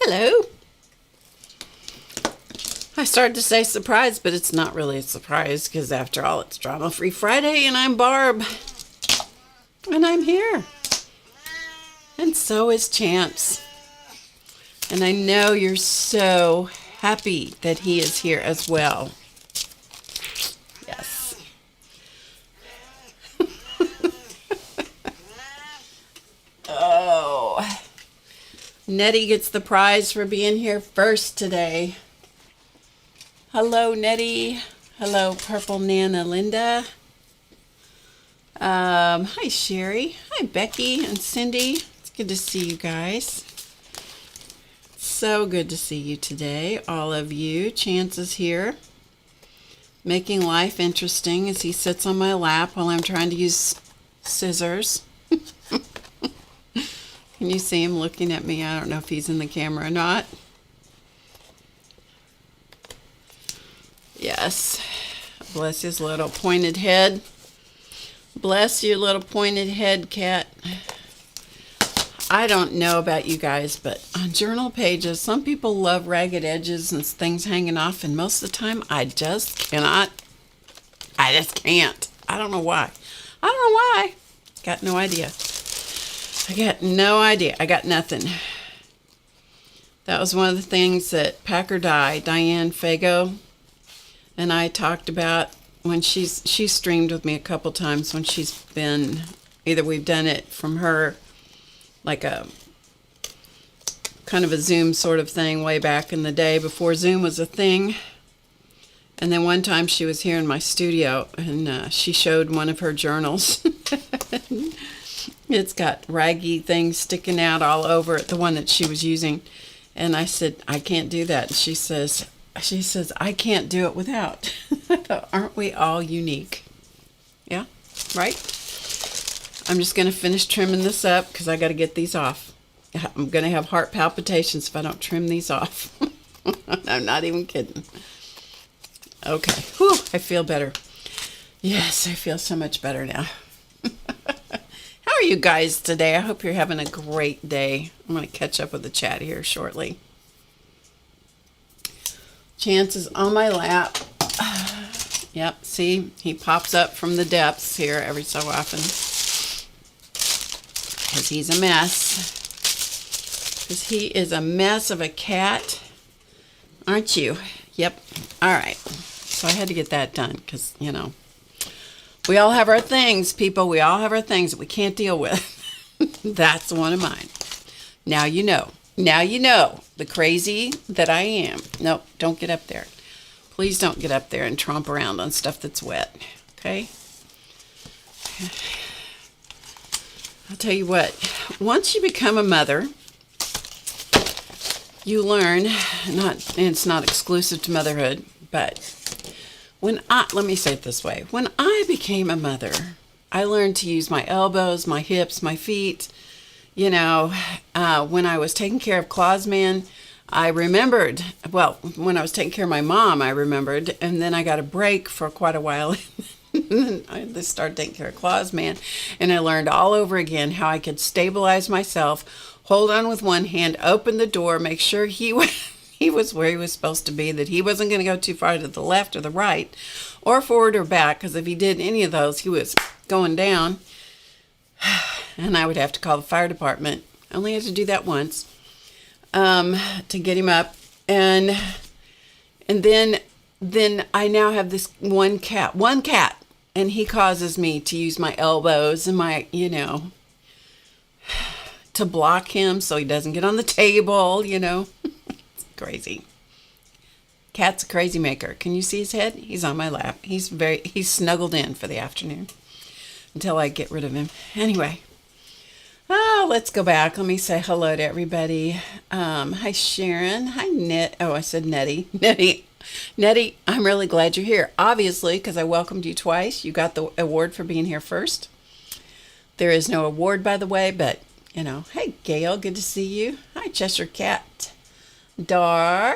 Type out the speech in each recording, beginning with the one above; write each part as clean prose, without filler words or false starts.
Hello. I started to say surprise, but it's not really a surprise because after all, it's Drama Free Friday and I'm Barb. And I'm here. And so is Chance. And I know you're so happy that he is here as well. Yes. Oh. Nettie gets the prize for being here first today. Hello, Nettie. Hello, Purple Nana Linda. Hi, Sherry. Hi, Becky and Cindy. It's good to see you guys. So good to see you today, all of you. Chance is here, making life interesting as he sits on my lap while I'm trying to use scissors. Can you see him looking at me? I don't know if he's in the camera or not. Yes. Bless his little pointed head. Bless your little pointed head, cat. I don't know about you guys, but on journal pages, some people love ragged edges and things hanging off, and most of the time, I just cannot. I just can't. I don't know why. I don't know why. Got no idea. I got no idea. I got nothing. That was one of the things that Packer Diane Fago, and I talked about when she's streamed with me a couple times when she's been, either we've done it from her, like a kind of a Zoom sort of thing way back in the day before Zoom was a thing. And then one time she was here in my studio and she showed one of her journals. It's got raggy things sticking out all over it, the one that she was using. And I said, I can't do that. And she says, I can't do it without. Aren't we all unique? Yeah, right? I'm just going to finish trimming this up because I got to get these off. I'm going to have heart palpitations if I don't trim these off. I'm not even kidding. Okay. Whew, I feel better. Yes, I feel so much better now. How are you guys today? I hope you're having a great day. I'm going to catch up with the chat here shortly. Chance is on my lap. Yep, see, he pops up from the depths here every so often. Because he's a mess. Because he is a mess of a cat. Aren't you? Yep. All right. So I had to get that done because, you know, we all have our things, people. We all have our things that we can't deal with. That's one of mine. Now you know. Now you know the crazy that I am. Nope, don't get up there. Please don't get up there and tromp around on stuff that's wet. Okay? I'll tell you what. Once you become a mother, you learn, and it's not exclusive to motherhood, but let me say it this way. When I became a mother, I learned to use my elbows, my hips, my feet. You know, when I was taking care of Clausman, I remembered, well, when I was taking care of my mom, I remembered, and then I got a break for quite a while. I just started taking care of Clausman, and I learned all over again how I could stabilize myself, hold on with one hand, open the door, make sure he was where he was supposed to be, that he wasn't going to go too far to the left or the right, or forward or back, because if he did any of those, he was going down. And I would have to call the fire department. I only had to do that once to get him up. And then I now have this one cat, and he causes me to use my elbows and my, you know, to block him so he doesn't get on the table, you know. It's crazy. Cat's a crazy maker. Can you see his head? He's on my lap. He's snuggled in for the afternoon until I get rid of him. Anyway. Let's go back. Let me say hello to everybody. Hi, Sharon. Hi, I said Nettie. Nettie, I'm really glad you're here. Obviously, because I welcomed you twice. You got the award for being here first. There is no award, by the way, but, you know. Hey, Gail. Good to see you. Hi, Cheshire Cat. Dar.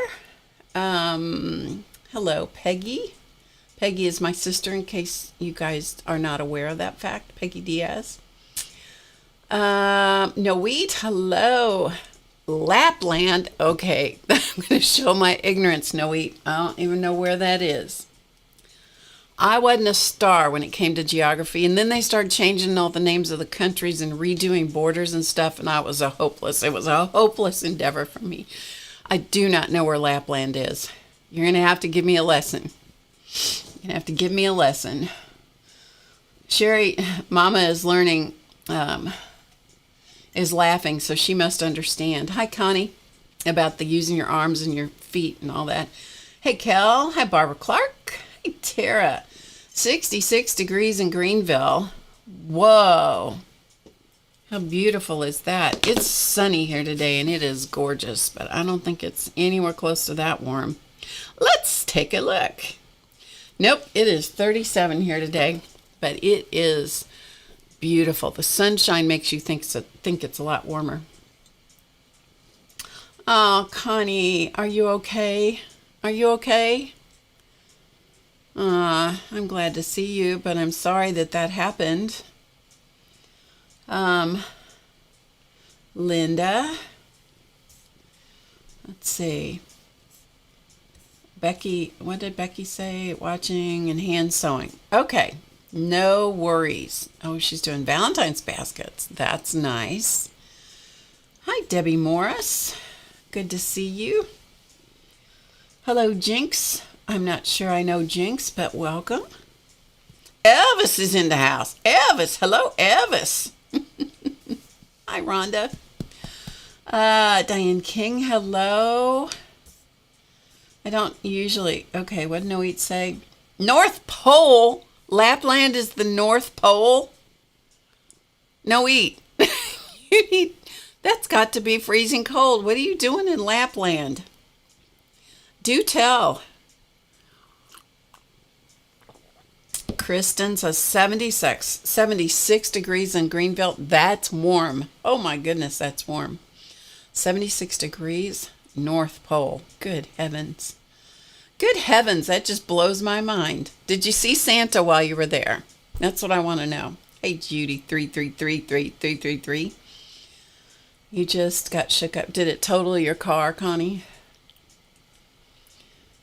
Hello, Peggy. Peggy is my sister, in case you guys are not aware of that fact. Peggy Diaz. Noeet, hello. Lapland. Okay, I'm going to show my ignorance, Noe. I don't even know where that is. I wasn't a star when it came to geography, and then they started changing all the names of the countries and redoing borders and stuff, and it was a hopeless endeavor for me. I do not know where Lapland is. You're going to have to give me a lesson. You're going to have to give me a lesson. Sherry, Mama is learning, is laughing, so she must understand. Hi, Connie, about the using your arms and your feet and all that. Hey, Kel. Hi, Barbara Clark. Hey, Tara. 66 degrees in Greenville. Whoa. How beautiful is that? It's sunny here today, and it is gorgeous, but I don't think it's anywhere close to that warm. Let's take a look. Nope, it is 37 here today, but it is beautiful. The sunshine makes you think it's a lot warmer. Oh, Connie, are you okay? Are you okay? I'm glad to see you, but I'm sorry that happened. Linda. Let's see. Becky, what did Becky say? Watching and hand sewing. Okay, no worries. Oh, she's doing Valentine's baskets. That's nice. Hi, Debbie Morris. Good to see you. Hello, Jinx. I'm not sure I know Jinx, but welcome. Elvis is in the house. Elvis. Hello, Elvis. Hi, Rhonda. Diane King. Hello. I don't usually. Okay, what did Noit say? North Pole. Lapland is the North Pole. Noit. That's got to be freezing cold. What are you doing in Lapland? Do tell. Kristen says 76 degrees in Greenville. That's warm. Oh my goodness, that's warm. 76 degrees, North Pole. Good heavens. Good heavens, that just blows my mind. Did you see Santa while you were there? That's what I want to know. Hey, Judy, 3333333. You just got shook up. Did it total your car, Connie?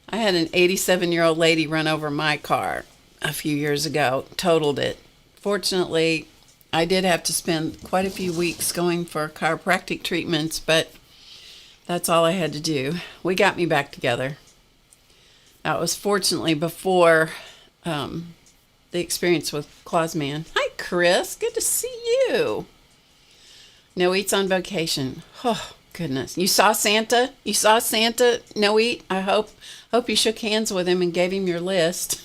I had an 87-year-old lady run over my car a few years ago, totaled it. Fortunately, I did have to spend quite a few weeks going for chiropractic treatments, but that's all I had to do. We got me back together. That was fortunately before the experience with Clausman. Hi, Chris. Good to see you. No Eat's on vacation. Oh, goodness. You saw Santa? You saw Santa, No Eat? I hope you shook hands with him and gave him your list.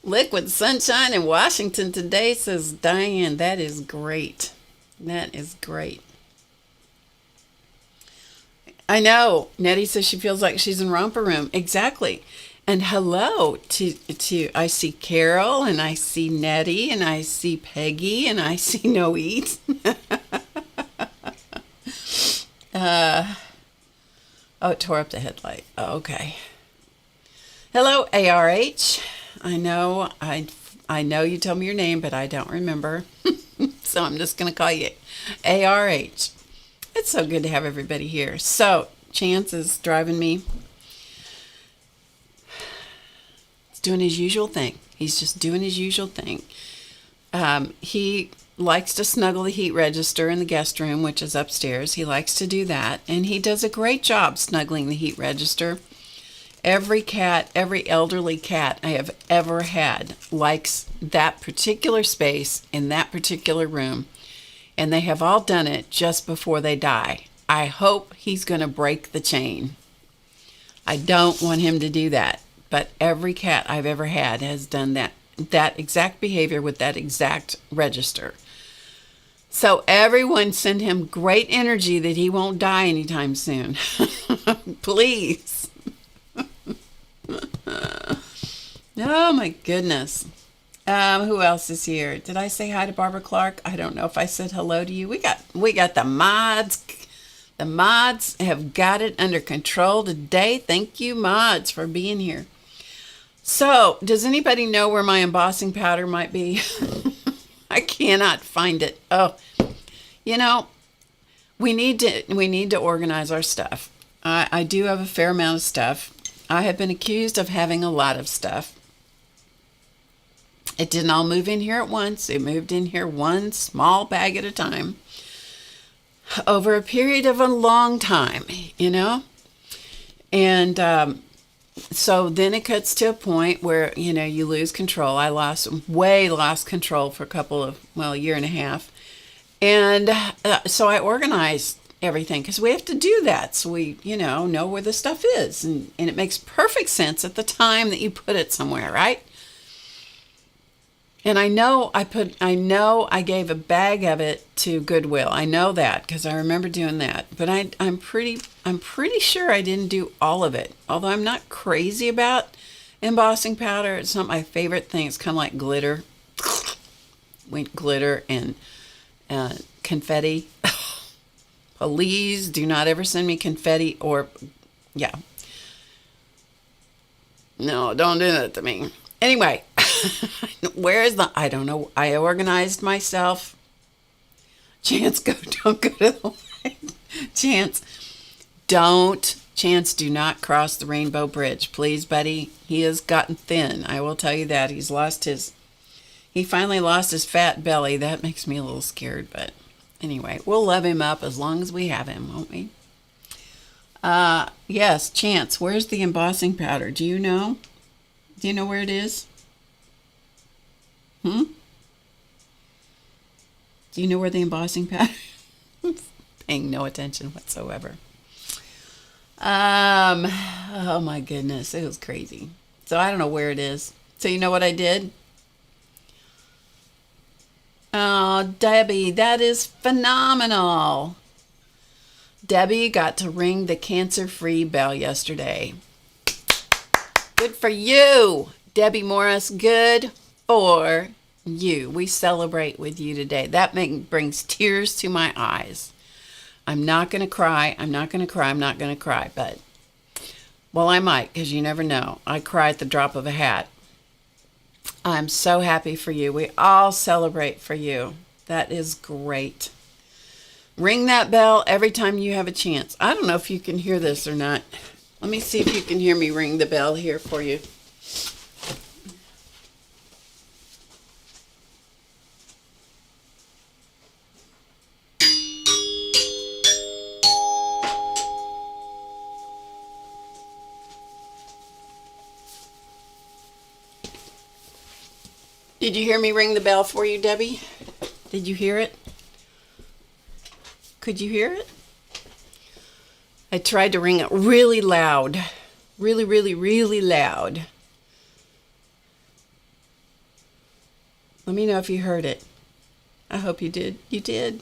Liquid sunshine in Washington today, says Diane. That is great. That is great. I know. Nettie says she feels like she's in Romper Room. Exactly. And hello to I see Carol, and I see Nettie, and I see Peggy, and I see No Eat. Oh, it tore up the headlight. Oh, okay. Hello, ARH. I know you told me your name, but I don't remember. So I'm just going to call you ARH. It's so good to have everybody here. So Chance is driving me. He's doing his usual thing. He's just doing his usual thing. He likes to snuggle the heat register in the guest room, which is upstairs. He likes to do that, and he does a great job snuggling the heat register. Every cat, every elderly cat I have ever had likes that particular space in that particular room, and they have all done it just before they die. I hope he's going to break the chain. I don't want him to do that, but every cat I've ever had has done that exact behavior with that exact register. So everyone send him great energy that he won't die anytime soon. Please. Oh my goodness. Who else is here? Did I say hi to Barbara Clark? I don't know if I said hello to you. We got the mods. The mods have got it under control today. Thank you, mods, for being here. So, does anybody know where my embossing powder might be? I cannot find it. Oh, we need to organize our stuff. I do have a fair amount of stuff. I have been accused of having a lot of stuff. It didn't all move in here at once. It moved in here one small bag at a time over a period of a long time, you know? And so then it cuts to a point where, you know, you lose control. I lost control for a year and a half. And so I organized everything because we have to do that. So we, know where the stuff is. And it makes perfect sense at the time that you put it somewhere, right? And I know I gave a bag of it to Goodwill. I know that because I remember doing that. But I'm pretty sure I didn't do all of it. Although I'm not crazy about embossing powder. It's not my favorite thing. It's kind of like glitter. Glitter and confetti. Please do not ever send me confetti No, don't do that to me. Anyway, I don't know. I organized myself. Chance, don't go to the light. Chance, do not cross the Rainbow Bridge. Please, buddy. He has gotten thin. I will tell you that. He finally lost his fat belly. That makes me a little scared, but anyway, we'll love him up as long as we have him, won't we? Yes, Chance, where's the embossing powder? Do you know? Do you know where it is? Do you know where the embossing powder is? Paying no attention whatsoever. Oh my goodness, it was crazy. So I don't know where it is. So you know what I did? Oh, Debbie, that is phenomenal. Debbie got to ring the cancer-free bell yesterday. Good for you, Debbie Morris. Good for you. We celebrate with you today. That brings tears to my eyes. I'm not going to cry. But, well, I might, because you never know. I cry at the drop of a hat. I'm so happy for you. We all celebrate for you. That is great. Ring that bell every time you have a chance. I don't know if you can hear this or not. Let me see if you can hear me ring the bell here for you. Did you hear me ring the bell for you, Debbie? Did you hear it? Could you hear it? I tried to ring it really loud. Really, really, really loud. Let me know if you heard it. I hope you did. You did.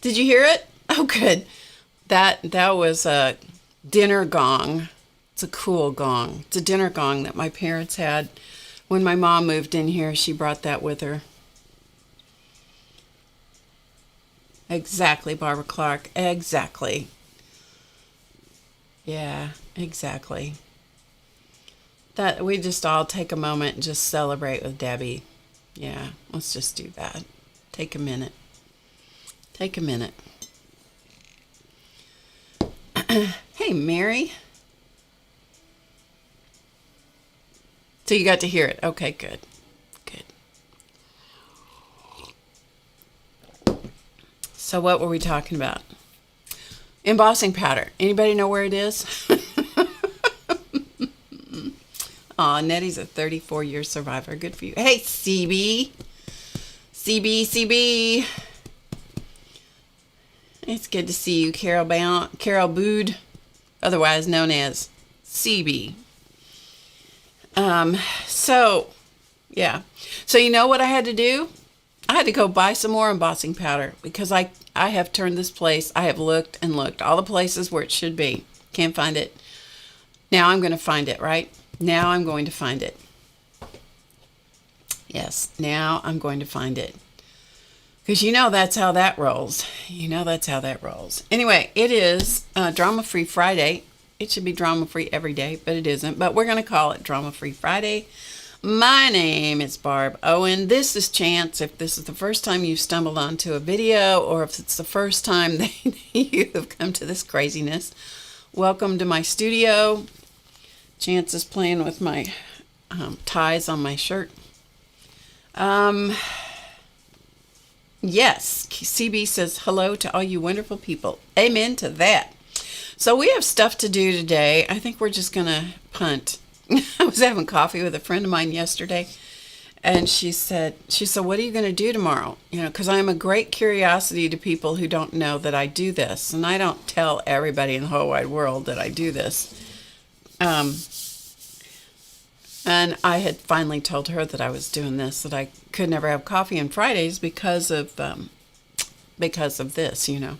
Did you hear it? Oh, good. That was a dinner gong. It's a cool gong. It's a dinner gong that my parents had. When my mom moved in here, she brought that with her. Exactly, Barbara Clark. Exactly. Yeah, exactly. That we just all take a moment and just celebrate with Debbie. Yeah, let's just do that. Take a minute. Take a minute. Hey, Mary. So you got to hear it. Okay, good. Good. So what were we talking about? Embossing powder. Anybody know where it is? Aw, Nettie's a 34-year survivor. Good for you. Hey, CB. CB. It's good to see you, Carol Bood, otherwise known as CB. So you know what I had to do? I had to go buy some more embossing powder because I have turned this place. I have looked and looked all the places where it should be. Can't find it. Now I'm going to find it, right? Now I'm going to find it. Yes, now I'm going to find it. Because that's how that rolls. Anyway, it is Drama-Free Friday. It should be drama-free every day, but it isn't. But we're going to call it Drama-Free Friday. My name is Barb Owen. This is Chance. If this is the first time you've stumbled onto a video, or if it's the first time that you have come to this craziness, welcome to my studio. Chance is playing with my ties on my shirt. Yes, CB says hello to all you wonderful people. Amen to that. So we have stuff to do today. I think we're just going to punt. I was having coffee with a friend of mine yesterday, and she said, what are you going to do tomorrow? You know, because I'm a great curiosity to people who don't know that I do this, and I don't tell everybody in the whole wide world that I do this. And I had finally told her that I was doing this, that I could never have coffee on Fridays because of this, you know,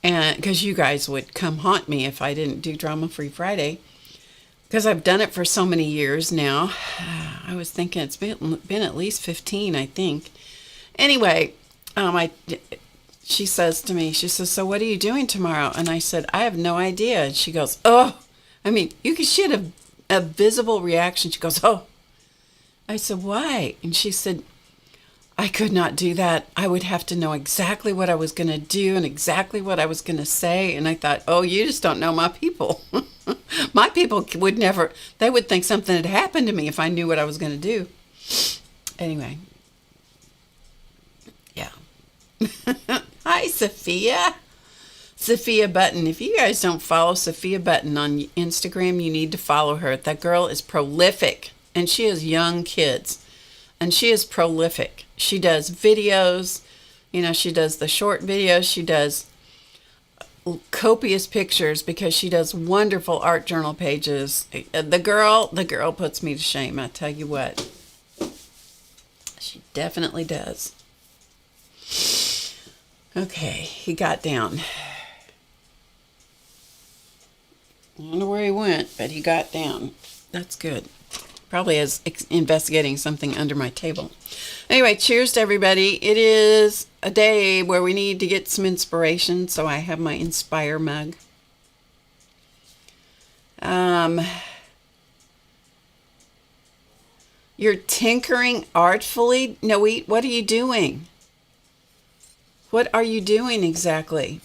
and because you guys would come haunt me if I didn't do Drama Free Friday. Because I've done it for so many years now. I was thinking it's been at least 15, I think. Anyway, she says to me, so what are you doing tomorrow? And I said, I have no idea. And she goes, she had a visible reaction. She goes, oh. I said, why? And she said, I could not do that. I would have to know exactly what I was going to do and exactly what I was going to say. And I thought, oh, you just don't know my people. My people would never, they would think something had happened to me if I knew what I was going to do. Anyway. Yeah. Hi, Sophia. Sophia Button. If you guys don't follow Sophia Button on Instagram, you need to follow her. That girl is prolific, and she has young kids, and she is prolific. She does videos, you know, she does the short videos, she does copious pictures because she does wonderful art journal pages. The girl puts me to shame, I tell you what. She definitely does. Okay, he got down. I don't know where he went, but he got down. That's good. Probably is investigating something under my table. Anyway, cheers to everybody. It is a day where we need to get some inspiration, so I have my Inspire mug. You're tinkering artfully? Noe, what are you doing? What are you doing exactly?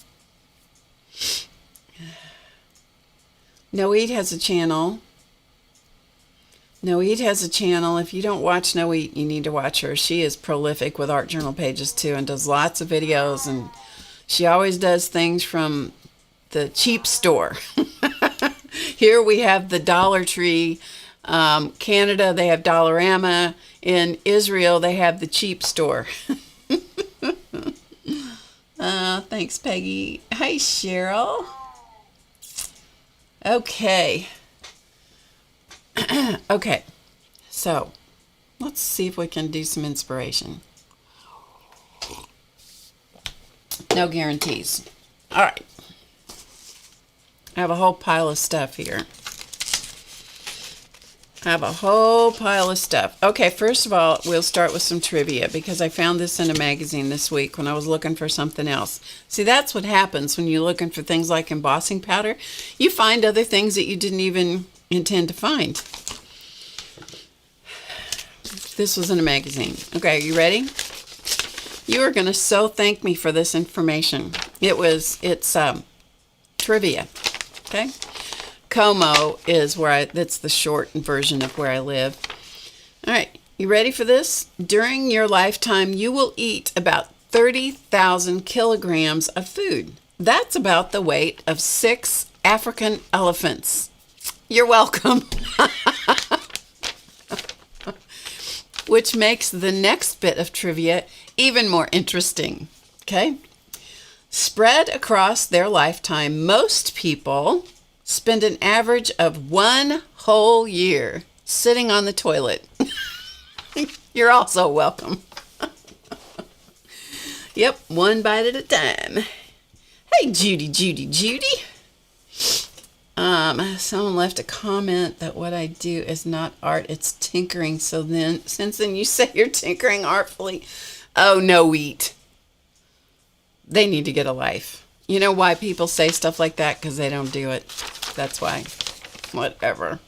Noe has a channel. Noe has a channel. If you don't watch Noe, you need to watch her. She is prolific with art journal pages too, and does lots of videos, and she always does things from the cheap store. Here we have the Dollar Tree. Canada, they have Dollarama. In Israel, they have the cheap store. Thanks, Peggy. Hi, Cheryl. Okay. Okay, so let's see if we can do some inspiration. No guarantees. All right. I have a whole pile of stuff here. Okay, first of all, we'll start with some trivia because I found this in a magazine this week when I was looking for something else. See, that's what happens when you're looking for things like embossing powder. You find other things that you didn't even intend to find. This was in a magazine. Okay, you ready? You are going to so thank me for this information. It's trivia. Okay? Como is that's the short version of where I live. All right, you ready for this? During your lifetime, you will eat about 30,000 kilograms of food. That's about the weight of 6 African elephants. You're welcome. Which makes the next bit of trivia even more interesting. Okay? Spread across their lifetime, most people spend an average of 1 whole year sitting on the toilet. You're also welcome. Yep, one bite at a time. Hey, Judy. Someone left a comment that what I do is not art, it's tinkering. So then, since then you say you're tinkering artfully. Oh, no, wheat. They need to get a life. You know why people say stuff like that? Because they don't do it. That's why. Whatever.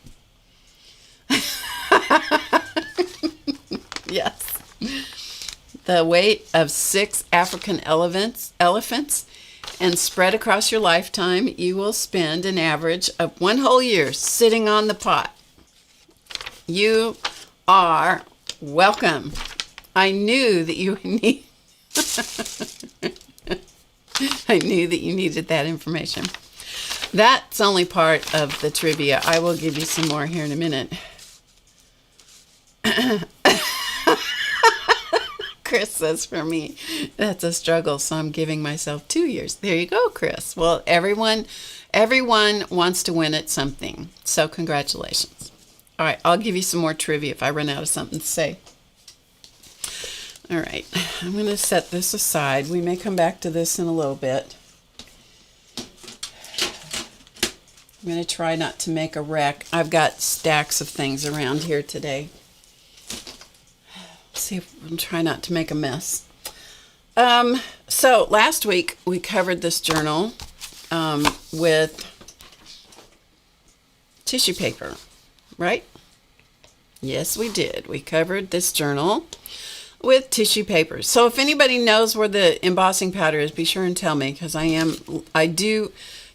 Yes. The weight of 6 African elephants, and spread across your lifetime, you will spend an average of 1 whole year sitting on the pot. You are welcome. I knew that you need. I knew that you needed that information. That's only part of the trivia. I will give you some more here in a minute. Chris says for me, that's a struggle, so I'm giving myself 2 years. There you go, Chris. Well, everyone wants to win at something, so congratulations. All right, I'll give you some more trivia if I run out of something to say. All right, I'm going to set this aside. We may come back to this in a little bit. I'm going to try not to make a wreck. I've got stacks of things around here today. See if I'll try not to make a mess. So last week we covered this journal with tissue paper, right? Yes, we did. We covered this journal with tissue paper. So if anybody knows where the embossing powder is, be sure and tell me, because I do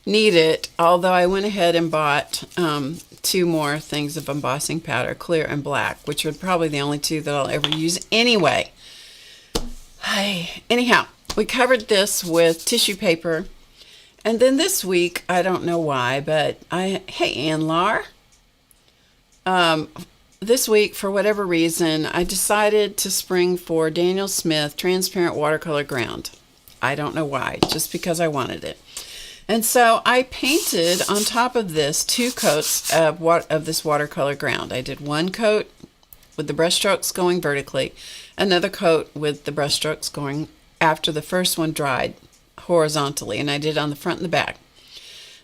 need it, although I went ahead and bought 2 more things of embossing powder, clear and black, which are probably the only 2 that I'll ever use anyway. Anyhow, we covered this with tissue paper, and then this week, I don't know why, but hey, Ann-Lar, this week, for whatever reason, I decided to spring for Daniel Smith Transparent Watercolor Ground. I don't know why, just because I wanted it. And so I painted on top of this 2 coats of this watercolor ground. I did 1 coat with the brush strokes going vertically, another coat with the brush strokes going after the first one dried horizontally, and I did on the front and the back.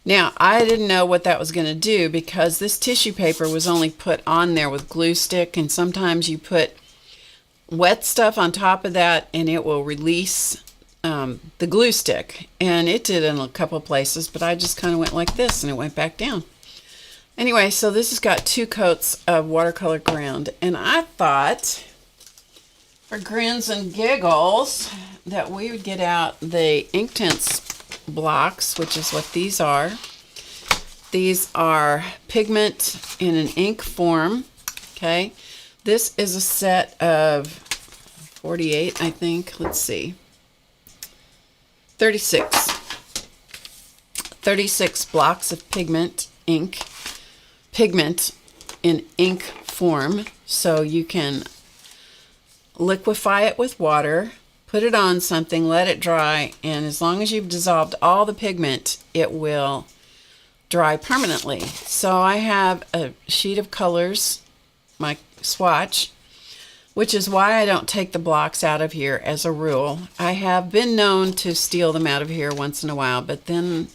Now, I didn't know what that was going to do because this tissue paper was only put on there with glue stick, and sometimes you put wet stuff on top of that and it will release the glue stick, and it did in a couple places, but I just kind of went like this and it went back down. Anyway, so this has got 2 coats of watercolor ground, and I thought for grins and giggles that we would get out the inktense blocks, which is what these are. These are pigment in an ink form. Okay, this is a set of 48, I think. Let's see. 36 blocks of pigment in ink form, so you can liquefy it with water, put it on something, let it dry, and as long as you've dissolved all the pigment, it will dry permanently. So I have a sheet of colors, my swatch, which is why I don't take the blocks out of here as a rule. I have been known to steal them out of here once in a while, but then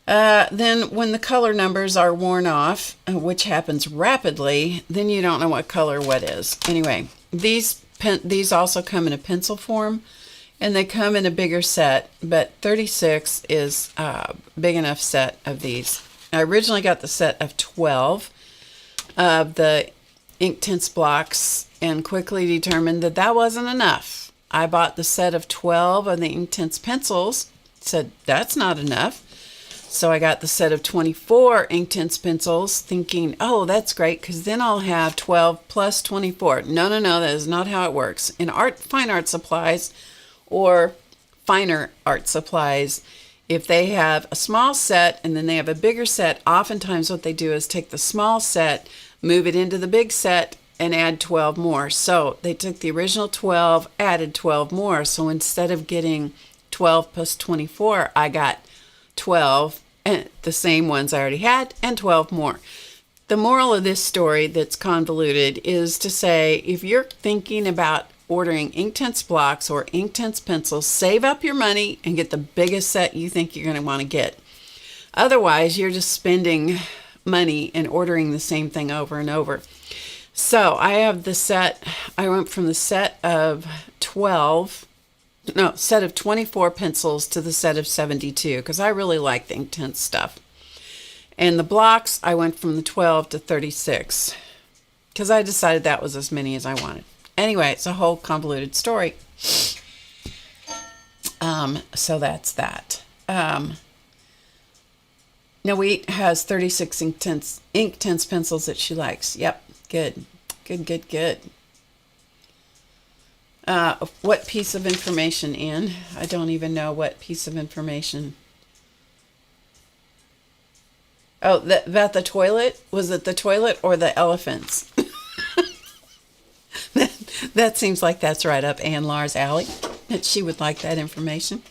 when the color numbers are worn off, which happens rapidly, then you don't know what color what is. Anyway, these also come in a pencil form, and they come in a bigger set, but 36 is a big enough set of these. I originally got the set of 12 of the inktense blocks and quickly determined that that wasn't enough. I bought the set of 12 of the inktense pencils, said that's not enough. So I got the set of 24 inktense pencils thinking, oh, that's great, because then I'll have 12 plus 24. No, that is not how it works. In fine art supplies or finer art supplies, if they have a small set and then they have a bigger set, oftentimes what they do is take the small set, move it into the big set, and add 12 more. So they took the original 12, added 12 more. So instead of getting 12 plus 24, I got 12, and the same ones I already had, and 12 more. The moral of this story that's convoluted is to say, if you're thinking about ordering inktense blocks or inktense pencils, save up your money and get the biggest set you think you're going to want to get. Otherwise, you're just spending money and ordering the same thing over and over. So I have the set, I went from the set of 24 pencils to the set of 72, because I really like the inktense stuff. And the blocks, I went from the 12 to 36. because I decided that was as many as I wanted. Anyway, it's a whole convoluted story. So that's that. Noe has 36 inktense pencils that she likes. Yep, good. What piece of information, Anne? I don't even know what piece of information. Oh, about the toilet? Was it the toilet or the elephants? That seems like that's right up Ann Laur's alley, that she would like that information.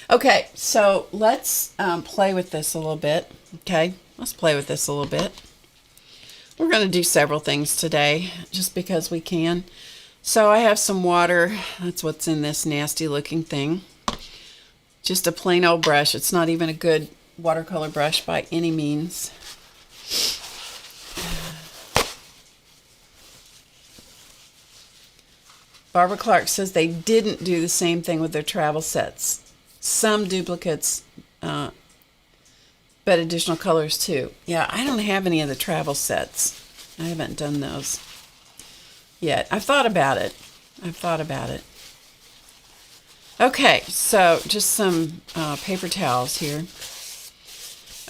Okay, so let's play with this a little bit. Okay, let's play with this a little bit. We're going to do several things today, just because we can. So I have some water. That's what's in this nasty looking thing. Just a plain old brush. It's not even a good watercolor brush by any means. Barbara Clark says they didn't do the same thing with their travel sets. Some duplicates, but additional colors too. Yeah, I don't have any of the travel sets. I haven't done those yet. I've thought about it. Okay, so just some paper towels here.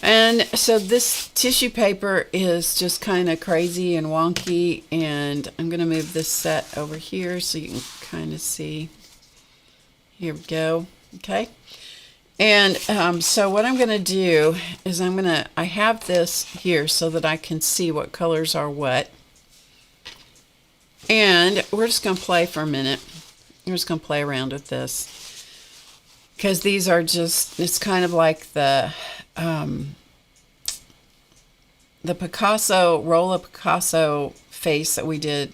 And so this tissue paper is just kind of crazy and wonky, and I'm going to move this set over here so you can kind of see. Here we go. Okay. And so what I'm going to do is I have this here so that I can see what colors are what. And we're just going to play for a minute. We're just going to play around with this, because these are just, it's kind of like the Rolla Picasso face that we did,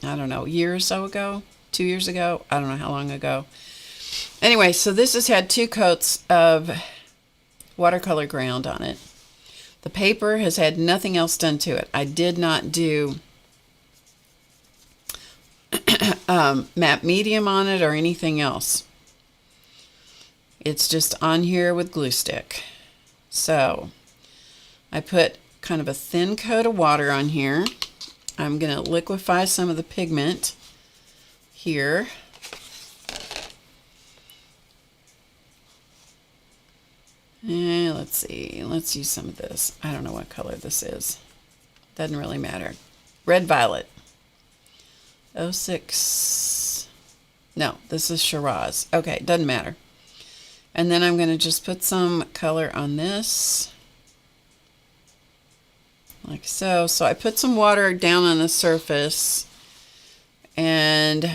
I don't know, a year or so ago, 2 years ago, I don't know how long ago. Anyway, so this has had 2 coats of watercolor ground on it. The paper has had nothing else done to it. I did not do matte medium on it or anything else. It's just on here with glue stick. So I put kind of a thin coat of water on here. I'm going to liquefy some of the pigment here. And let's see, let's use some of this. I don't know what color this is. Doesn't really matter. Red Violet. 06. No, this is Shiraz. Okay, doesn't matter. And then I'm going to just put some color on this. Like so. So I put some water down on the surface, and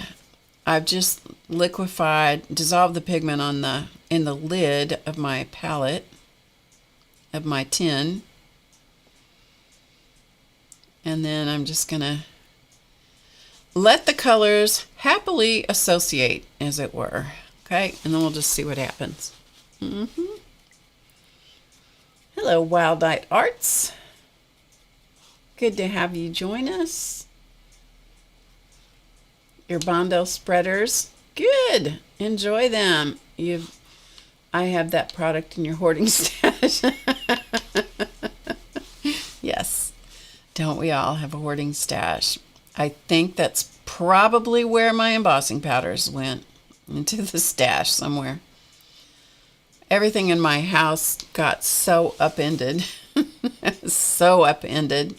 I've just dissolved the pigment in the lid of my palette, of my tin. And then I'm just going to let the colors happily associate, as it were. Okay, and then we'll just see what happens. Hello, Wild Night Arts. Good to have you join us. Your Bondo spreaders. Good. Enjoy them. I have that product in your hoarding stash. Yes. Don't we all have a hoarding stash? I think that's probably where my embossing powders went. Into the stash somewhere. Everything in my house got so upended. So upended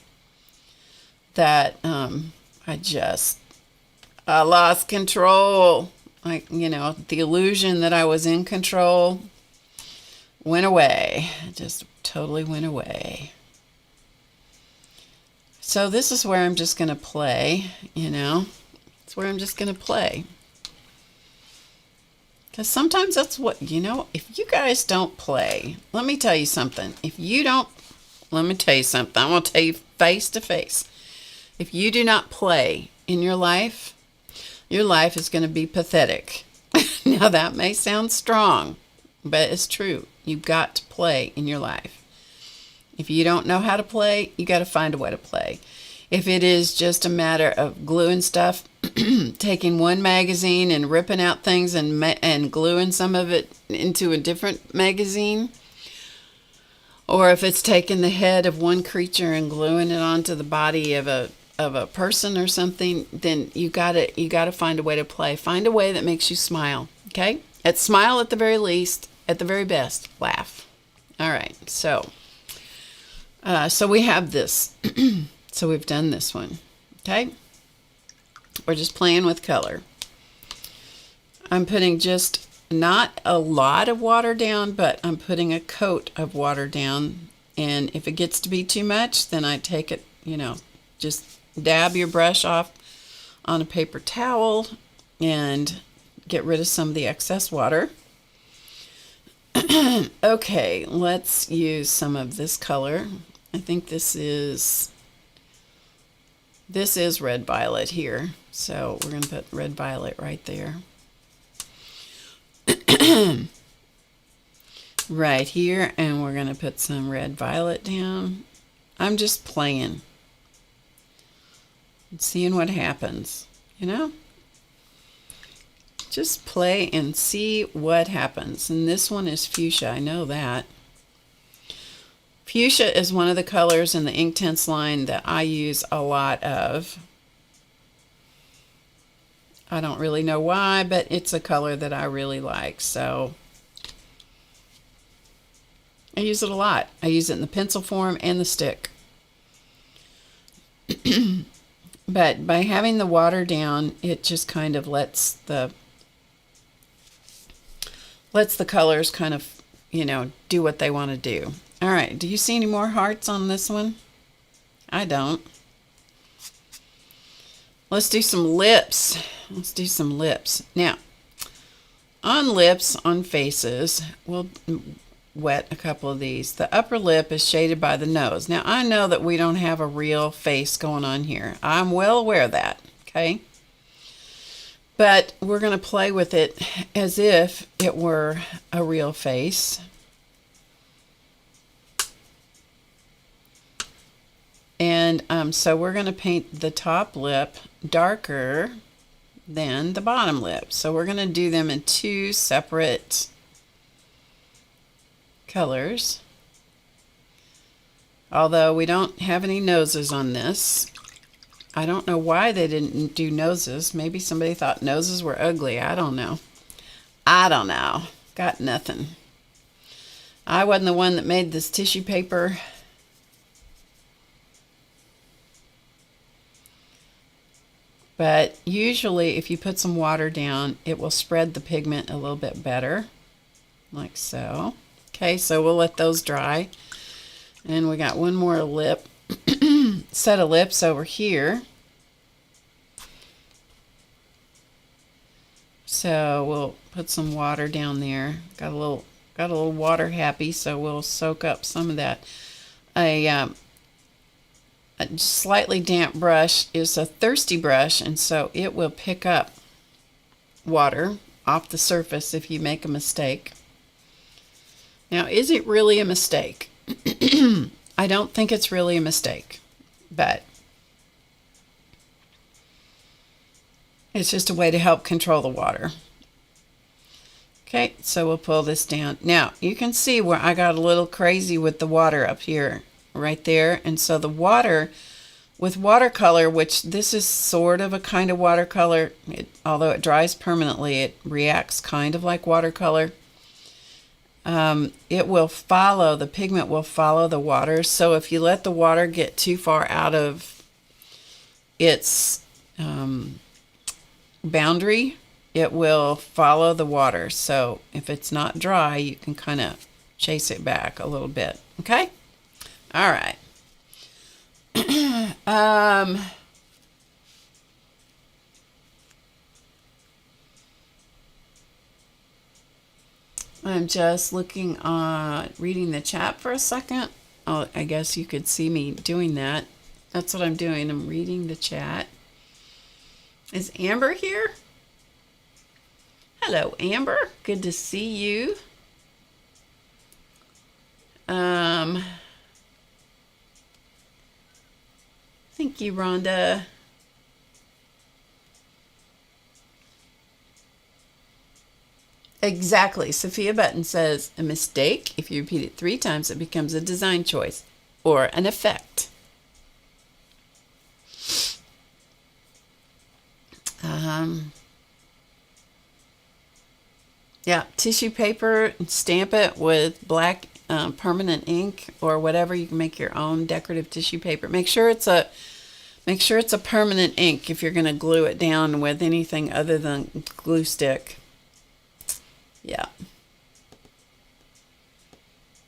that I lost control. The illusion that I was in control went away. It just totally went away. So this is where I'm just going to play, It's where I'm just going to play. Because sometimes that's what, if you guys don't play, let me tell you something. Let me tell you something. I'm going to tell you face to face. If you do not play in your life is going to be pathetic. Now that may sound strong, but it's true. You've got to play in your life. If you don't know how to play, you got to find a way to play. If it is just a matter of gluing stuff, taking one magazine and ripping out things and gluing some of it into a different magazine, or if it's taking the head of one creature and gluing it onto the body of of a person or something, then you gotta find a way to play. Find a way that makes you smile. Okay? Smile at the very least. At the very best, laugh. All right. So we have this. So we've done this one. Okay? We're just playing with color. I'm putting just not a lot of water down, but I'm putting a coat of water down. And if it gets to be too much, then I take it, just dab your brush off on a paper towel and get rid of some of the excess water. Okay, let's use some of this color. I think this is red violet here. So we're going to put red violet right there. Right here, and we're going to put some red violet down. I'm just playing. Seeing what happens, Just play and see what happens. And this one is fuchsia, I know that. Fuchsia is one of the colors in the Inktense line that I use a lot of. I don't really know why, but it's a color that I really like, so I use it a lot. I use it in the pencil form and the stick. But by having the water down, it just kind of lets the colors kind of, do what they want to do. All right, do you see any more hearts on this one? I don't. Let's do some lips. Let's do some lips. Now, on lips, on faces, we'll wet a couple of these. The upper lip is shaded by the nose. Now, I know that we don't have a real face going on here. I'm well aware of that, okay? But we're going to play with it as if it were a real face. And so we're going to paint the top lip darker than the bottom lip. So we're going to do them in two separate colors. Although we don't have any noses on this. I don't know why they didn't do noses. Maybe somebody thought noses were ugly. I don't know. Got nothing. I wasn't the one that made this tissue paper. But usually if you put some water down, it will spread the pigment a little bit better. Like so. Okay, so we'll let those dry. And we got one more lip, set of lips over here. So we'll put some water down there. Got a little water happy, so we'll soak up some of that. A slightly damp brush is a thirsty brush, and so it will pick up water off the surface if you make a mistake. Now, is it really a mistake? I don't think it's really a mistake, but it's just a way to help control the water. Okay, so we'll pull this down. Now, you can see where I got a little crazy with the water up here, right there. And so the water, with watercolor, which this is sort of a kind of watercolor, although it dries permanently, it reacts kind of like watercolor. It will follow, the pigment will follow the water. So if you let the water get too far out of its boundary, it will follow the water. So if it's not dry, you can kind of chase it back a little bit. Okay? All right. I'm just looking reading the chat for a second. Oh, I guess you could see me doing that. That's what I'm doing. I'm reading the chat. Is Amber here? Hello, Amber. Good to see you. Thank you, Rhonda. Exactly. Sophia Button says, a mistake, if you repeat it 3 times, it becomes a design choice or an effect. Yeah, tissue paper, and stamp it with black permanent ink or whatever. You can make your own decorative tissue paper. Make sure it's a permanent ink if you're going to glue it down with anything other than glue stick. Yeah.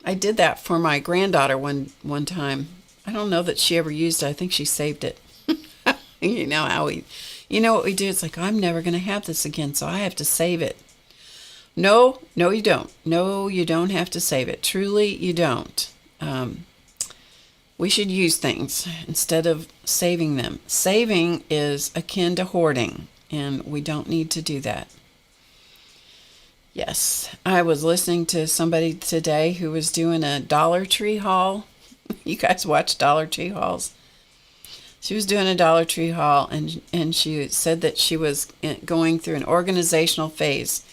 I did that for my granddaughter one time. I don't know that she ever used it. I think she saved it. You know what we do? It's like, I'm never going to have this again, so I have to save it. No, you don't. No, you don't have to save it. Truly, you don't. We should use things instead of saving them. Saving is akin to hoarding, and we don't need to do that. Yes, I was listening to somebody today who was doing a Dollar Tree haul. You guys watch Dollar Tree hauls? She was doing a Dollar Tree haul, and she said that she was going through an organizational phase.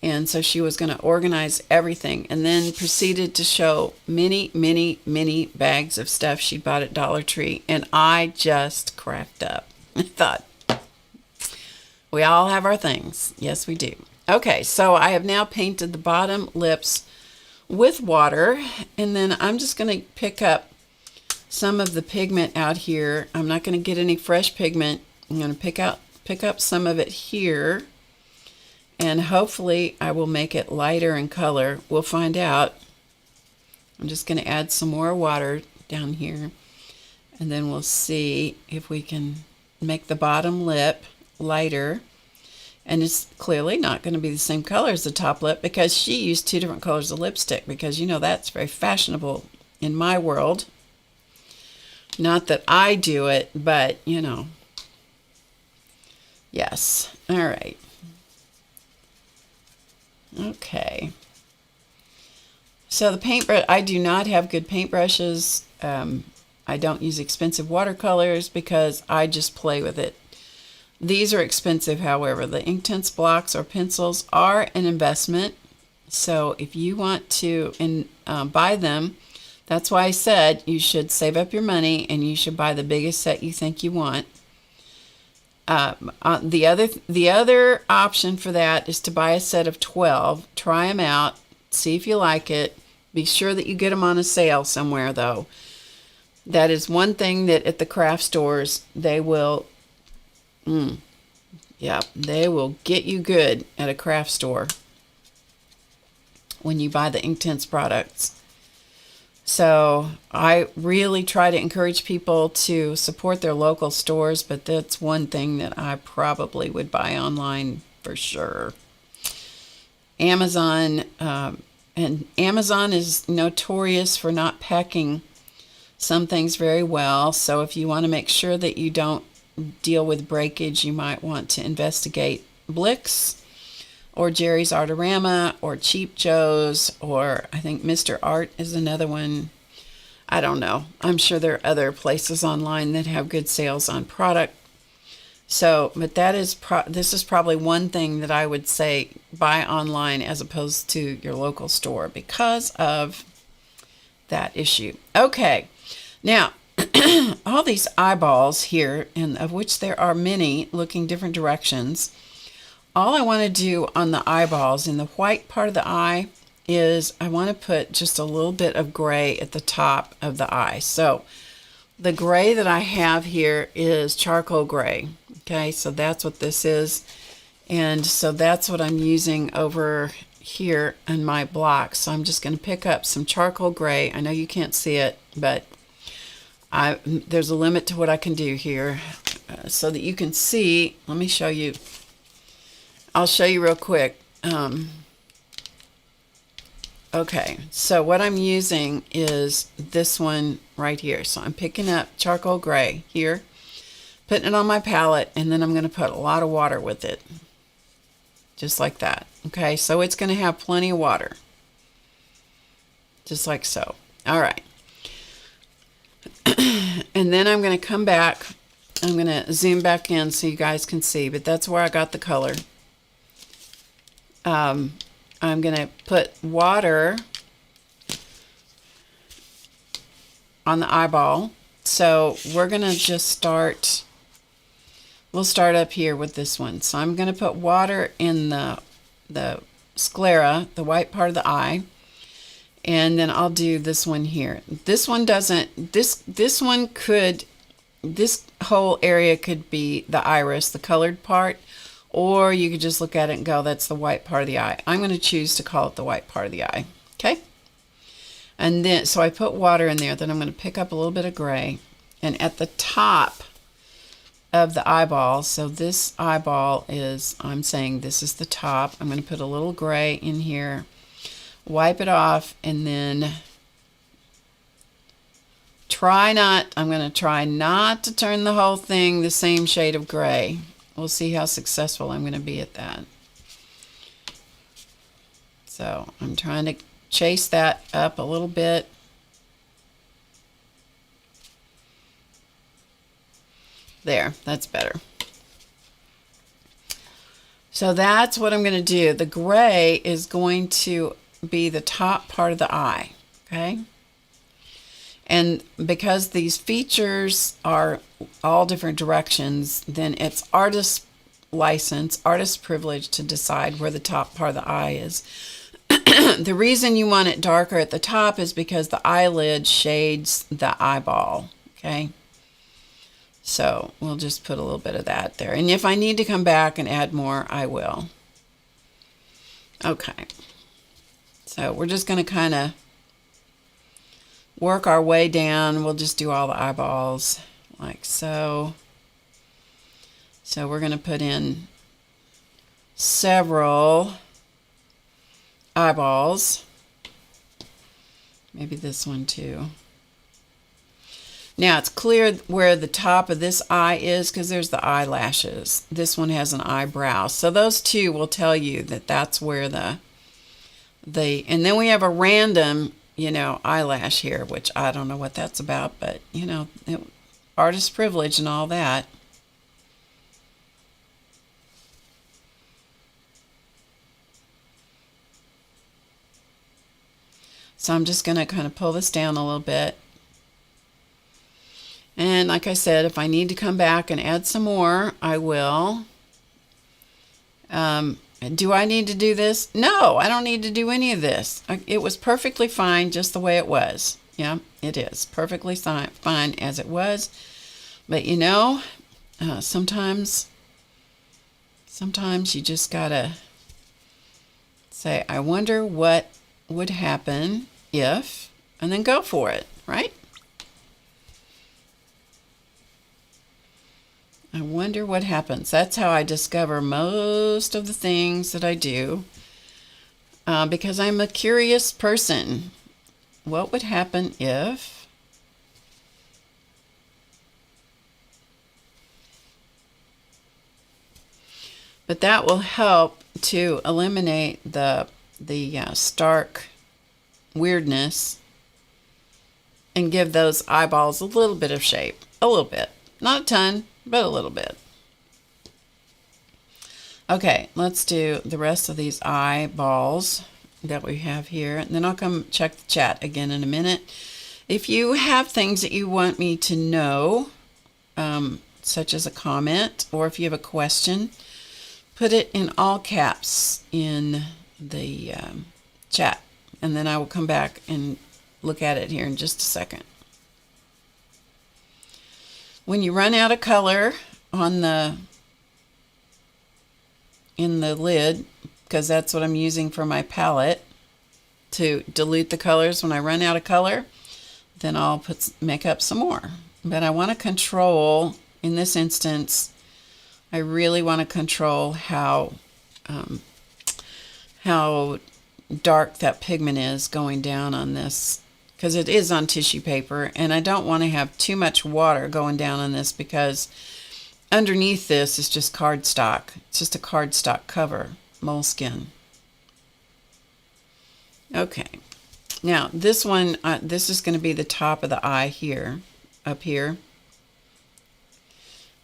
And so she was going to organize everything, and then proceeded to show many, many, many bags of stuff she bought at Dollar Tree. And I just cracked up. I thought, we all have our things. Yes, we do. Okay, so I have now painted the bottom lips with water, and then I'm just going to pick up some of the pigment out here. I'm not going to get any fresh pigment. I'm going to pick up some of it here, and hopefully I will make it lighter in color. We'll find out. I'm just going to add some more water down here, and then we'll see if we can make the bottom lip lighter. And it's clearly not going to be the same color as the top lip, because she used 2 different colors of lipstick, because you know that's very fashionable in my world. Not that I do it, but you know. Yes. All right. Okay. So the paintbrush, I do not have good paintbrushes. I don't use expensive watercolors because I just play with it. These are expensive, however. The Inktense blocks or pencils are an investment. So if you want to buy them, that's why I said you should save up your money and you should buy the biggest set you think you want. The other option for that is to buy a set of 12. Try them out. See if you like it. Be sure that you get them on a sale somewhere, though. That is one thing that at the craft stores, they will... they will get you good at a craft store when you buy the Inktense products. So I really try to encourage people to support their local stores, but that's one thing that I probably would buy online for sure. Amazon, and Amazon is notorious for not packing some things very well. So if you want to make sure that you don't deal with breakage, you might want to investigate Blix or Jerry's Artorama or Cheap Joe's, or I think Mr. Art is another one. I don't know. I'm sure there are other places online that have good sales on product. So, but that is this is probably one thing that I would say buy online as opposed to your local store because of that issue. Okay, now all these eyeballs here, and of which there are many looking different directions, all I want to do on the eyeballs in the white part of the eye is I want to put just a little bit of gray at the top of the eye. So the gray that I have here is charcoal gray. Okay, so that's what this is. And so that's what I'm using over here in my block. So I'm just going to pick up some charcoal gray. I know you can't see it, but there's a limit to what I can do here so that you can see. Let me show you. I'll show you real quick. Okay, so what I'm using is this one right here. So I'm picking up charcoal gray here, putting it on my palette, and then I'm going to put a lot of water with it. Just like that. Okay, so it's going to have plenty of water. Just like so. All right. And then I'm going to come back. I'm going to zoom back in so you guys can see, but that's where I got the color. I'm going to put water on the eyeball. So we're going to just start we'll start up here with this one. So I'm going to put water in the sclera, the white part of the eye. And then I'll do this one here. This one doesn't, this one could, this whole area could be the iris, the colored part, or you could just look at it and go, that's the white part of the eye. I'm going to choose to call it the white part of the eye. Okay? And then, so I put water in there, then I'm going to pick up a little bit of gray. And at the top of the eyeball, so this eyeball is, I'm saying this is the top. I'm going to put a little gray in here. Wipe it off, and then I'm going to try not to turn the whole thing the same shade of gray. We'll see how successful I'm going to be at that. So I'm trying to chase that up a little bit. There, that's better. So that's what I'm going to do. The gray is going to be the top part of the eye, okay? And because these features are all different directions, then it's artist's license, artist's privilege to decide where the top part of the eye is. The reason you want it darker at the top is because the eyelid shades the eyeball, okay? So we'll just put a little bit of that there. And if I need to come back and add more, I will. Okay. So we're just going to kind of work our way down. We'll just do all the eyeballs like so. So we're going to put in several eyeballs. Maybe this one too. Now it's clear where the top of this eye is because there's the eyelashes. This one has an eyebrow. So those two will tell you that that's where and then we have a random, eyelash here, which I don't know what that's about, but, artist privilege and all that. So I'm just going to kind of pull this down a little bit. And like I said, if I need to come back and add some more, I will. Do I need to do this? No, I don't need to do any of this. It was perfectly fine just the way it was. Yeah, it is perfectly fine as it was. But sometimes you just gotta say, I wonder what would happen if, and then go for it, right? I wonder what happens. That's how I discover most of the things that I do, because I'm a curious person. What would happen if? But that will help to eliminate the stark weirdness and give those eyeballs a little bit of shape. A little bit. Not a ton, but a little bit. Okay, let's do the rest of these eyeballs that we have here, and then I'll come check the chat again in a minute. If you have things that you want me to know, such as a comment, or if you have a question, put it in all caps in the chat, and then I will come back and look at it here in just a second. When you run out of color in the lid, because that's what I'm using for my palette to dilute the colors, when I run out of color, then I'll make up some more. But I want to control, in this instance, I really want to control how dark that pigment is going down on this, because it is on tissue paper, and I don't want to have too much water going down on this, because underneath this is just cardstock. It's just a cardstock cover, moleskin. Okay, now this one, this is going to be the top of the eye here, up here.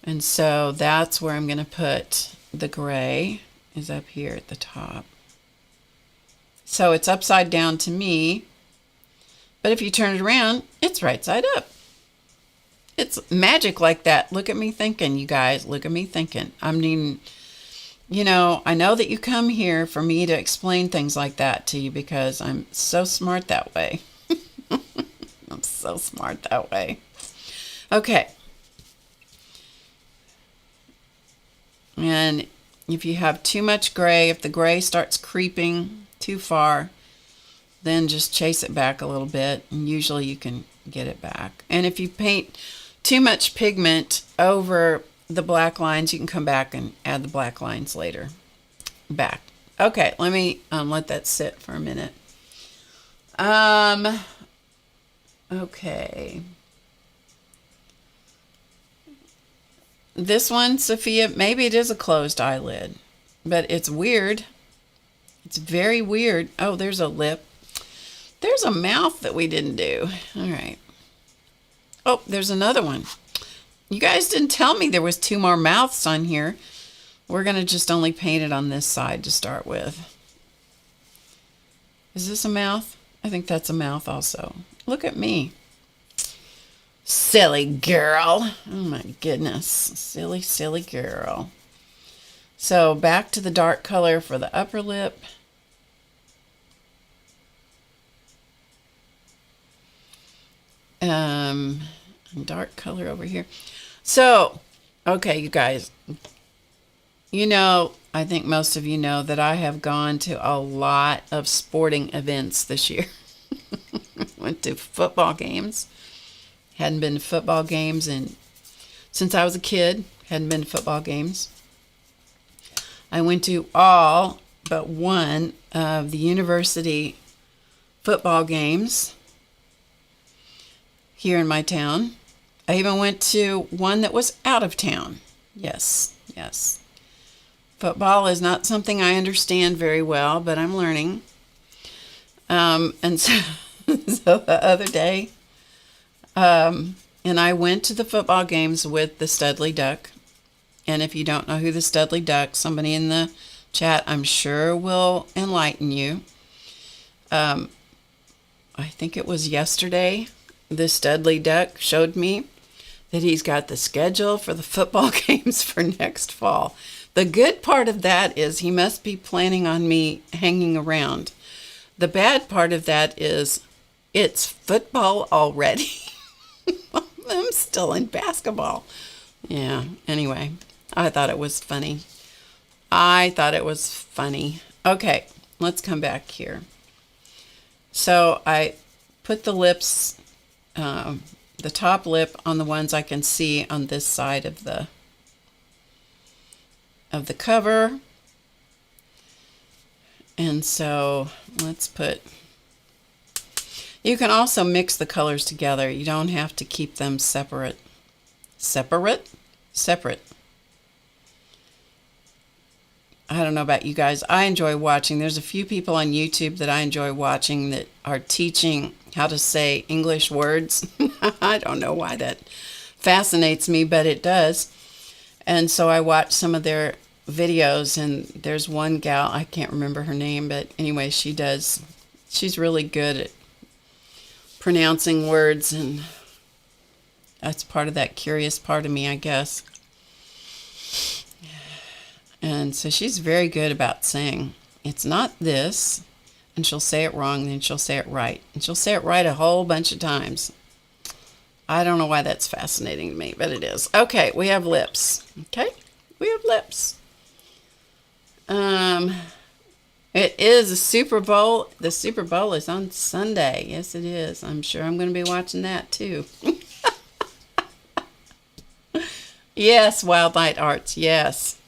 And so that's where I'm going to put the gray, is up here at the top. So it's upside down to me, but if you turn it around, it's right side up. It's magic like that. Look at me thinking, you guys. Look at me thinking. I mean, you know, I know that you come here for me to explain things like that to you because I'm so smart that way. I'm so smart that way. Okay. And if you have too much gray, if the gray starts creeping too far, then just chase it back a little bit, and usually you can get it back. And if you paint too much pigment over the black lines, you can come back and add the black lines later back. Okay, let me let that sit for a minute. Okay. This one, Sophia, maybe it is a closed eyelid, but it's weird. It's very weird. Oh, there's a lip. There's a mouth that we didn't do. All right. Oh, there's another one. You guys didn't tell me there was 2 more mouths on here. We're going to just only paint it on this side to start with. Is this a mouth? I think that's a mouth also. Look at me. Silly girl. Oh my goodness. Silly, silly girl. So back to the dark color for the upper lip. Dark color over here. So, okay, you guys, you know, I think most of you know that I have gone to a lot of sporting events this year. Went to football games. Hadn't been to football games since I was a kid. Hadn't been to football games. I went to all but one of the university football games here in my town. I even went to one that was out of town. Yes, yes. Football is not something I understand very well, but I'm learning. And so, so the other day, and I went to the football games with the Studley Duck. And if you don't know who the Studley Duck, somebody in the chat, I'm sure will enlighten you. I think it was yesterday, the Studley Duck showed me that he's got the schedule for the football games for next fall. The good part of that is he must be planning on me hanging around. The bad part of that is it's football already. I'm still in basketball. Yeah, anyway, I thought it was funny. Okay, let's come back here. So I put the lips, the top lip on the ones I can see on this side of the cover. And so let's put, you can also mix the colors together. You don't have to keep them separate. Separate? I don't know about you guys. I enjoy watching. There's a few people on YouTube that I enjoy watching that are teaching how to say English words. I don't know why that fascinates me, but it does. And so I watch some of their videos, and there's one gal, I can't remember her name, but anyway, she's really good at pronouncing words, and that's part of that curious part of me, I guess. And so she's very good about saying, it's not this, and she'll say it wrong, then she'll say it right. And she'll say it right a whole bunch of times. I don't know why that's fascinating to me, but it is. Okay, we have lips. Okay, we have lips. It is a Super Bowl. The Super Bowl is on Sunday. Yes, it is. I'm sure I'm going to be watching that too. Yes, Wild Night Arts. Yes.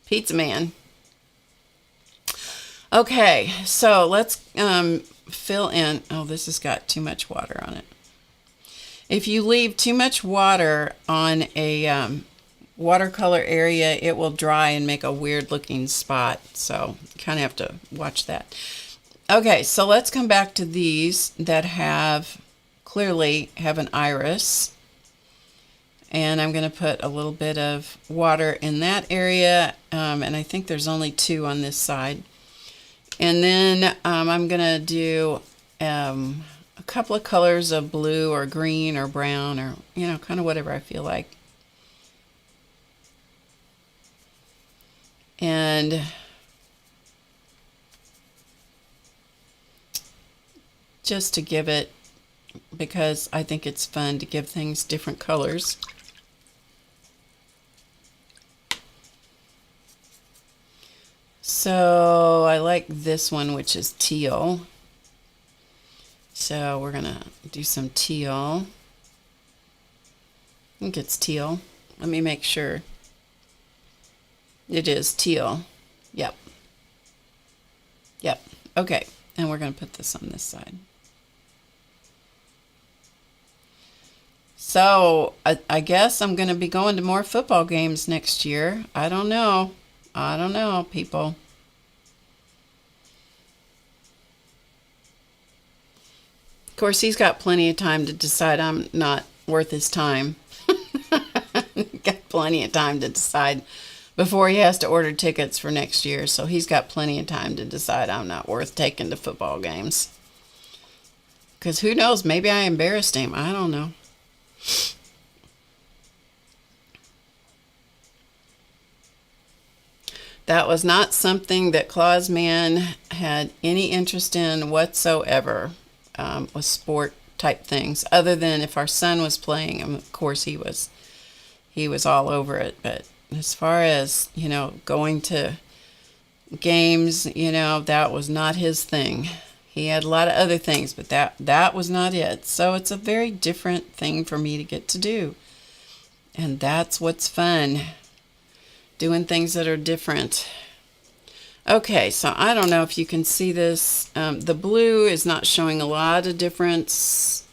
Pizza Man. Okay, so let's fill in. Oh, this has got too much water on it. If you leave too much water on a watercolor area, it will dry and make a weird looking spot. So you kind of have to watch that. Okay, so let's come back to these that clearly have an iris. And I'm going to put a little bit of water in that area. And I think there's only 2 on this side. And then I'm going to do a couple of colors of blue or green or brown or, kind of whatever I feel like. And just to give it, because I think it's fun to give things different colors. So I like this one, which is teal. So we're gonna do some teal. I think it's teal. Let me make sure. It is teal. Yep. Yep. Okay. And we're gonna put this on this side. So I guess I'm gonna be going to more football games next year. I don't know. I don't know, people. Of course, he's got plenty of time to decide I'm not worth his time. Got plenty of time to decide before he has to order tickets for next year. So he's got plenty of time to decide I'm not worth taking to football games. Because who knows, maybe I embarrassed him. I don't know. That was not something that Claus Man had any interest in whatsoever, with sport type things, other than if our son was playing, of course he was all over it. But as far as, going to games, that was not his thing. He had a lot of other things, but that was not it. So it's a very different thing for me to get to do. And that's what's fun. Doing things that are different. Okay, so I don't know if you can see this. The blue is not showing a lot of difference.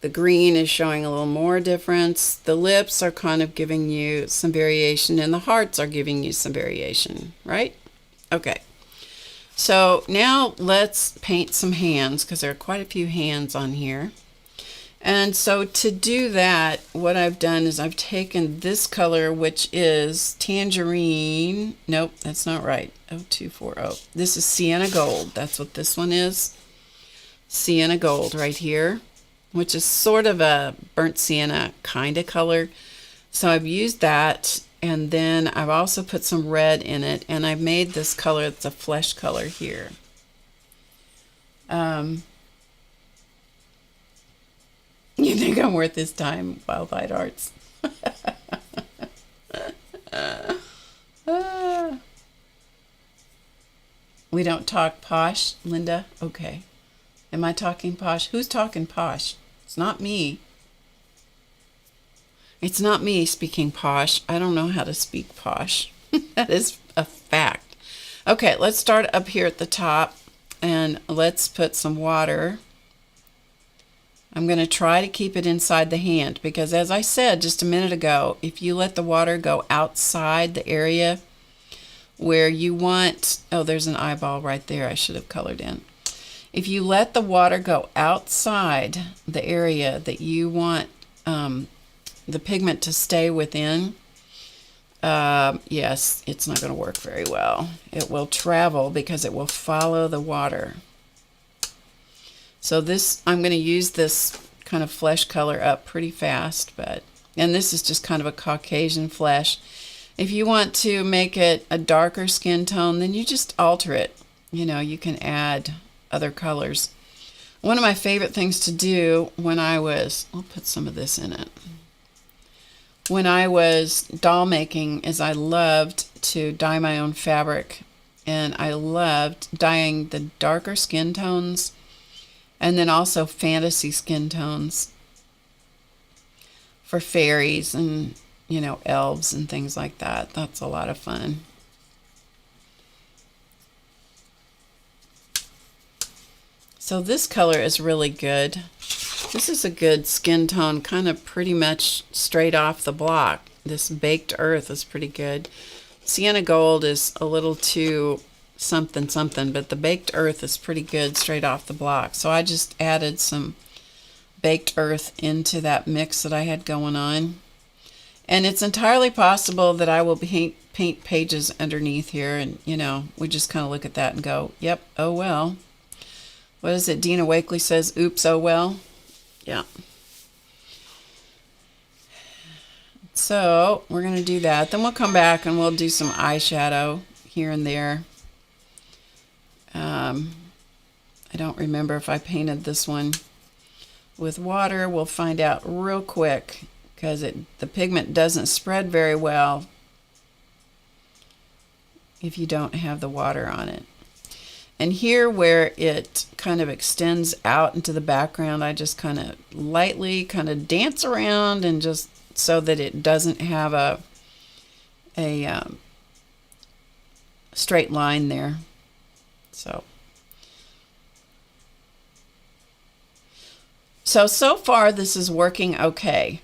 The green is showing a little more difference. The lips are kind of giving you some variation, and the hearts are giving you some variation, right? Okay. So now let's paint some hands, because there are quite a few hands on here. And so to do that, what I've done is I've taken this color, which is tangerine. Nope, that's not right. 0240. This is sienna gold. That's what this one is. Sienna gold right here, which is sort of a burnt sienna kind of color. So I've used that, and then I've also put some red in it, and I've made this color, it's a flesh color here. You think I'm worth his time, Wildlight Arts? We don't talk posh, Linda? Okay. Am I talking posh? Who's talking posh? It's not me. It's not me speaking posh. I don't know how to speak posh. That is a fact. Okay, let's start up here at the top, and let's put some water. I'm going to try to keep it inside the hand, because as I said just a minute ago, if you let the water go outside the area where you want, oh, there's an eyeball right there I should have colored in. If you let the water go outside the area that you want the pigment to stay within, yes, it's not going to work very well. It will travel because it will follow the water. So this, I'm going to use this kind of flesh color up pretty fast, and this is just kind of a Caucasian flesh. If you want to make it a darker skin tone, then you just alter it. You can add other colors. One of my favorite things to do when I'll put some of this in it. When I was doll making, is I loved to dye my own fabric, and I loved dyeing the darker skin tones, and then also fantasy skin tones for fairies and, elves and things like that. That's a lot of fun. So this color is really good. This is a good skin tone, kind of pretty much straight off the block. This baked earth is pretty good. Sienna gold is a little too something, but the baked earth is pretty good straight off the block. So I just added some baked earth into that mix that I had going on. And it's entirely possible that I will paint pages underneath here, and we just kind of look at that and go, yep, oh well. What is it? Dina Wakely says, oops, oh well. Yeah. So we're going to do that. Then we'll come back and we'll do some eyeshadow here and there. I don't remember if I painted this one with water. We'll find out real quick because the pigment doesn't spread very well if you don't have the water on it. And here where it kind of extends out into the background, I just kind of lightly kind of dance around and just so that it doesn't have a straight line there. So far this is working okay.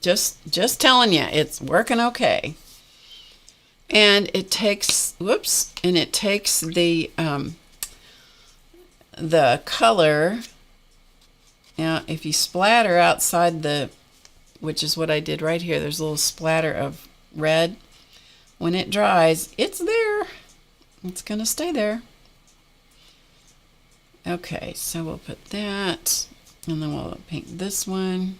Just telling you, it's working okay. And it takes, and it takes the color. Now, if you splatter outside which is what I did right here, there's a little splatter of red. When it dries, it's there. It's going to stay there. Okay, so we'll put that, and then we'll paint this one.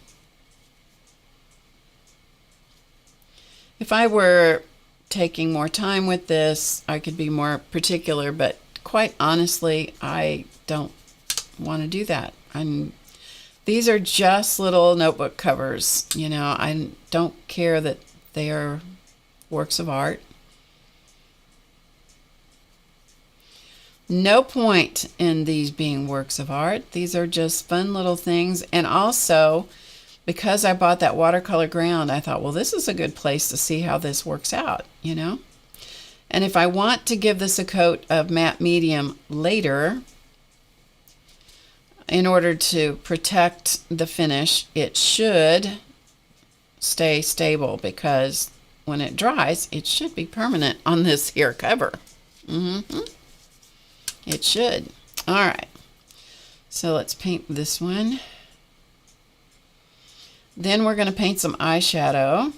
If I were taking more time with this, I could be more particular, but quite honestly, I don't want to do that. These are just little notebook covers. You know, I don't care that they are works of art. No point in these being works of art. These are just fun little things. And also, because I bought that watercolor ground, I thought, well, this is a good place to see how this works out, you know? And if I want to give this a coat of matte medium later, in order to protect the finish, it should stay stable, because when it dries, it should be permanent on this here cover. It should. All right. So let's paint this one. Then we're going to paint some eyeshadow.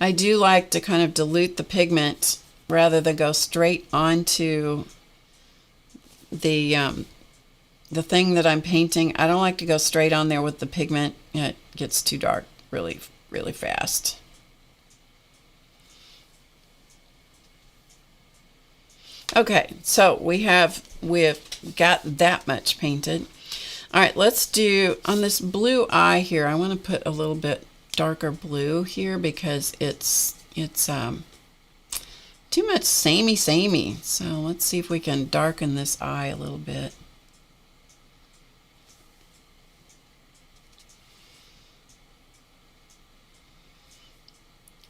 I do like to kind of dilute the pigment rather than go straight onto the thing that I'm painting. I don't like to go straight on there with the pigment. It gets too dark really, really fast. Okay, so we've got that much painted. All right, let's do on this blue eye here. I want to put a little bit darker blue here because it's too much samey. So let's see if we can darken this eye a little bit.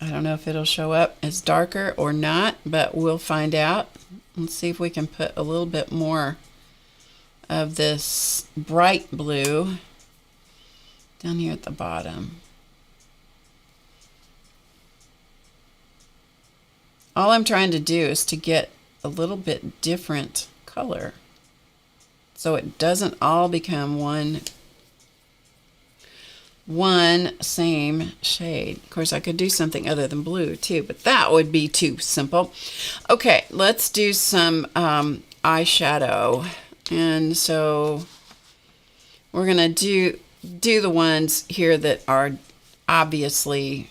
I don't know if it'll show up as darker or not, but we'll find out. Let's see if we can put a little bit more of this bright blue down here at the bottom. All I'm trying to do is to get a little bit different color so it doesn't all become one same shade. Of course, I could do something other than blue too, but that would be too simple. Okay, let's do some eyeshadow. And so we're gonna do the ones here that are obviously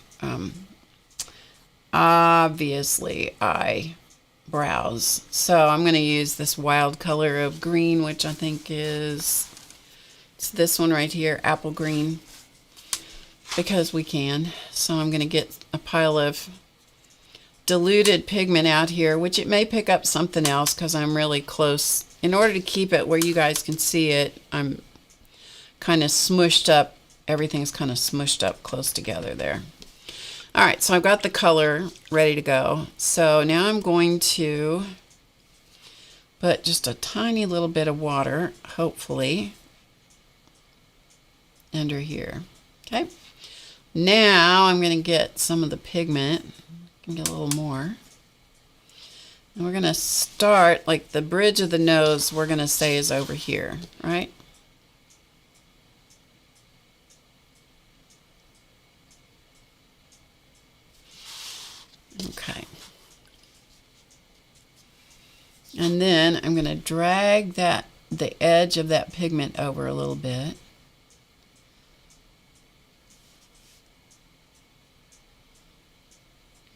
eyebrows. So I'm gonna use this wild color of green, which I think it's this one right here, apple green, because we can. So I'm going to get a pile of diluted pigment out here, which it may pick up something else because I'm really close. In order to keep it where you guys can see it, I'm kind of smushed up. Everything's kind of smushed up close together there. All right, so I've got the color ready to go. So now I'm going to put just a tiny little bit of water, hopefully, under here. Okay. Now I'm going to get some of the pigment. I can get a little more. And we're going to start, like the bridge of the nose, we're going to say is over here, right? Okay. And then I'm going to drag the edge of that pigment over a little bit.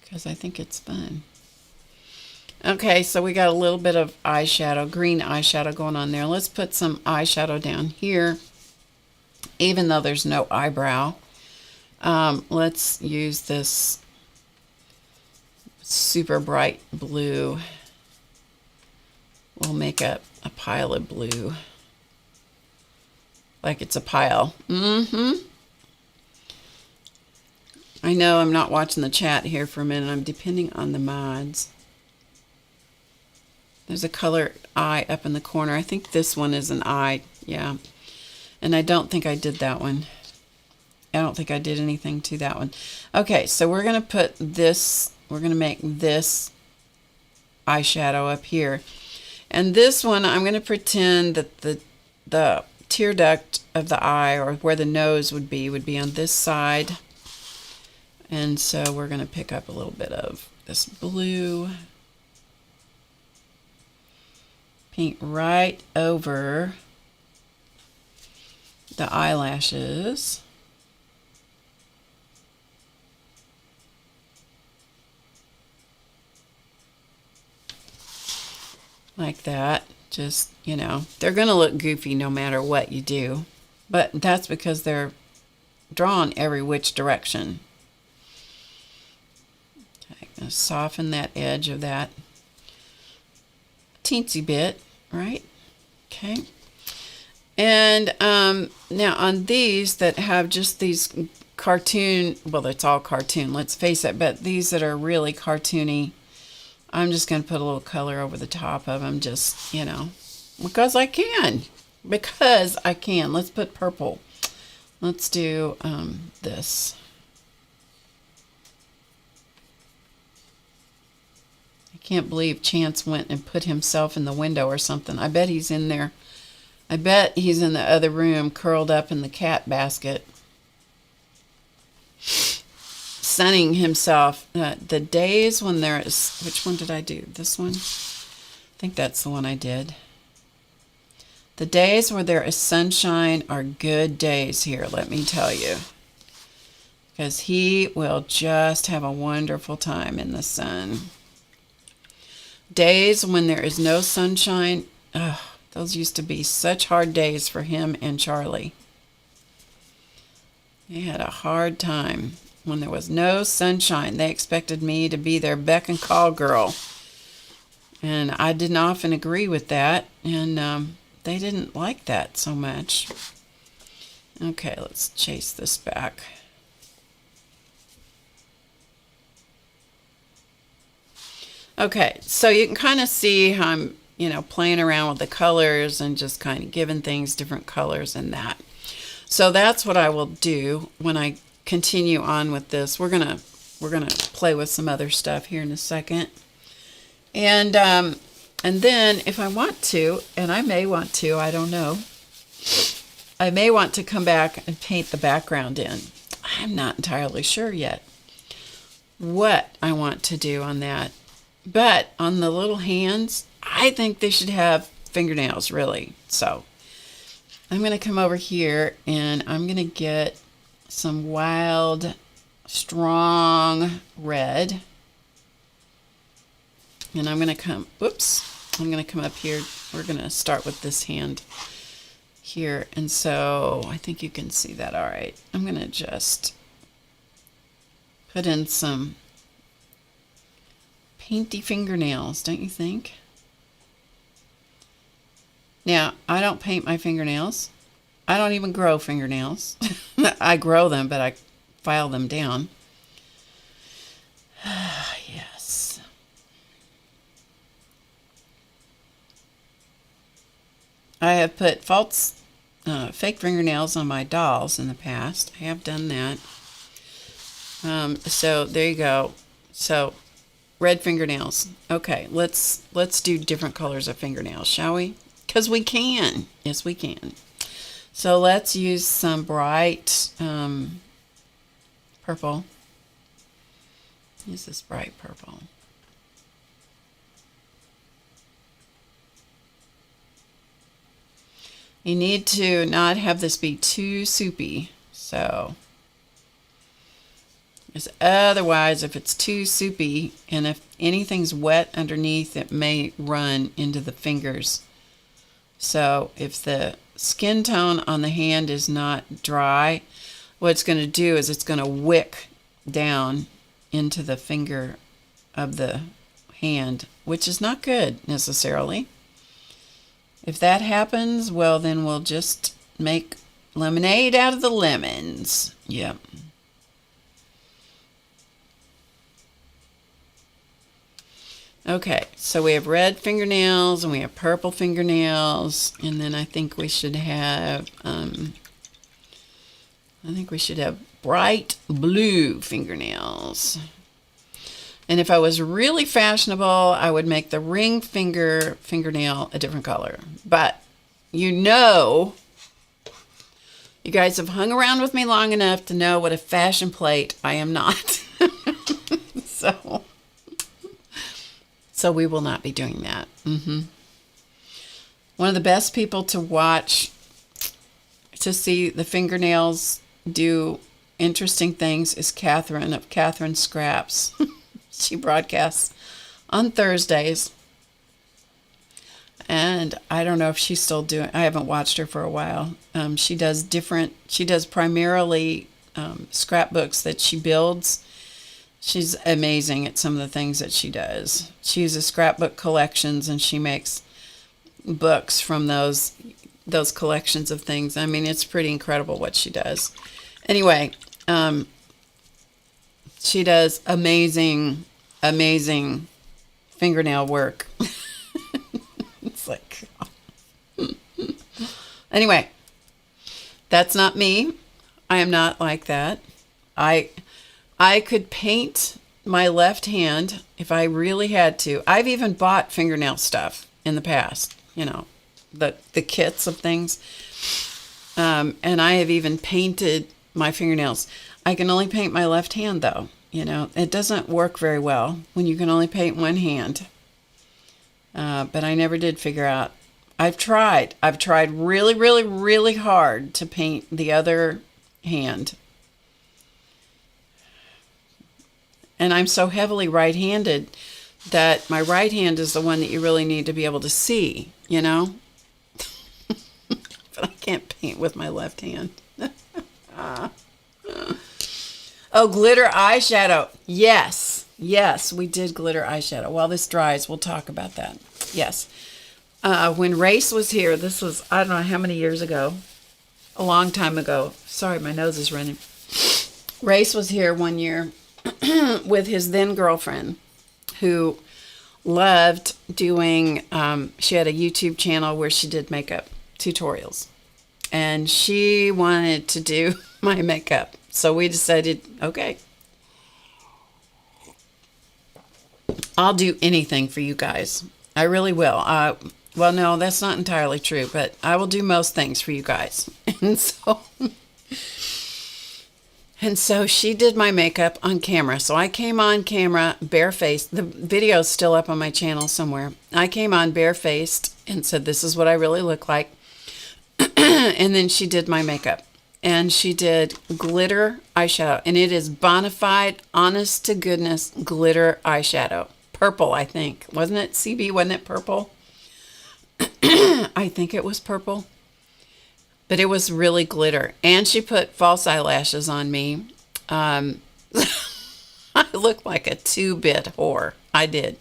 Because I think it's fun. Okay, so we got a little bit of eyeshadow, green eyeshadow going on there. Let's put some eyeshadow down here, even though there's no eyebrow. Let's use this super bright blue. We'll make a pile of blue. Like it's a pile. I know I'm not watching the chat here for a minute. I'm depending on the mods. There's a color eye up in the corner. I think this one is an eye. Yeah. And I don't think I did that one. I don't think I did anything to that one. Okay, so we're going to put this, we're going to make this eyeshadow up here. And this one, I'm going to pretend that the tear duct of the eye, or where the nose would be on this side. And so we're going to pick up a little bit of this blue. Paint right over the eyelashes. Like that. Just, you know, they're going to look goofy no matter what you do. But that's because they're drawn every which direction. Okay, I'm going to soften that edge of that teensy bit, right? Okay. And now on these that have just these cartoon, well, it's all cartoon, let's face it, but these that are really cartoony, I'm just going to put a little color over the top of them, just, you know, because I can. Because I can. Let's put purple. Let's do this. I can't believe Chance went and put himself in the window or something. I bet he's in there. I bet he's in the other room, curled up in the cat basket, sunning himself. The days when there is, which one did I do? This one? I think that's the one I did. The days where there is sunshine are good days here, let me tell you. Because he will just have a wonderful time in the sun. Days when there is no sunshine, those used to be such hard days for him and Charlie. They had a hard time. When there was no sunshine, they expected me to be their beck and call girl. And I didn't often agree with that. And they didn't like that so much. Okay, let's chase this back. Okay, so you can kind of see how I'm, you know, playing around with the colors and just kind of giving things different colors and that. So that's what I will do when I continue on with this. We're gonna play with some other stuff here in a second, and then if I want to, and I may want to, I don't know, I may want to come back and paint the background in. I'm not entirely sure yet what I want to do on that, but on the little hands, I think they should have fingernails, really. So I'm going to come over here and I'm going to get some wild, strong red. And I'm going to come, I'm going to come up here. We're going to start with this hand here. And so I think you can see that all right. I'm going to just put in some painty fingernails, don't you think? Now, I don't paint my fingernails. I don't even grow fingernails. I grow them, but I file them down. Yes. I have put false, fake fingernails on my dolls in the past. I have done that. So there you go. So red fingernails. Okay, let's do different colors of fingernails, shall we? Because we can. Yes, we can. So let's use some bright purple. Use this bright purple. You need to not have this be too soupy. So, because otherwise, if it's too soupy and if anything's wet underneath, it may run into the fingers. So if the skin tone on the hand is not dry, what it's going to do is it's going to wick down into the finger of the hand, which is not good necessarily. If that happens, well, then we'll just make lemonade out of the lemons. Yep. Okay, so we have red fingernails and we have purple fingernails, and then I think we should have bright blue fingernails. And if I was really fashionable, I would make the ring fingernail a different color. But you guys have hung around with me long enough to know what a fashion plate I am not. So we will not be doing that. One of the best people to watch to see the fingernails do interesting things is Catherine of Catherine Scraps. She broadcasts on Thursdays. And I don't know if she's still doing, I haven't watched her for a while. She does primarily scrapbooks that she builds. She's amazing at some of the things that she does. She uses scrapbook collections and she makes books from those collections of things. I mean, it's pretty incredible what she does. Anyway, she does amazing fingernail work. It's like, anyway, that's not me. I am not like that. I could paint my left hand if I really had to. I've even bought fingernail stuff in the past, the kits of things. And I have even painted my fingernails. I can only paint my left hand though. It doesn't work very well when you can only paint one hand. But I never did figure out. I've tried really, really, really hard to paint the other hand. And I'm so heavily right-handed that my right hand is the one that you really need to be able to see, But I can't paint with my left hand. Oh, glitter eyeshadow. Yes, we did glitter eyeshadow. While this dries, we'll talk about that. Yes. When Race was here, this was, I don't know how many years ago, a long time ago. Sorry, my nose is running. Race was here one year with his then girlfriend, who loved doing, she had a YouTube channel where she did makeup tutorials, and she wanted to do my makeup. So we decided, okay, I'll do anything for you guys. I really will. Well, no, that's not entirely true, but I will do most things for you guys. And so she did my makeup on camera. So I came on camera barefaced. The video's still up on my channel somewhere. I came on barefaced and said, this is what I really look like. And then she did my makeup. And she did glitter eyeshadow. And it is bona fide, honest to goodness glitter eyeshadow. Purple, I think. Wasn't it, CB? Wasn't it purple? I think it was purple. But it was really glitter. And she put false eyelashes on me. I looked like a 2-bit whore. I did.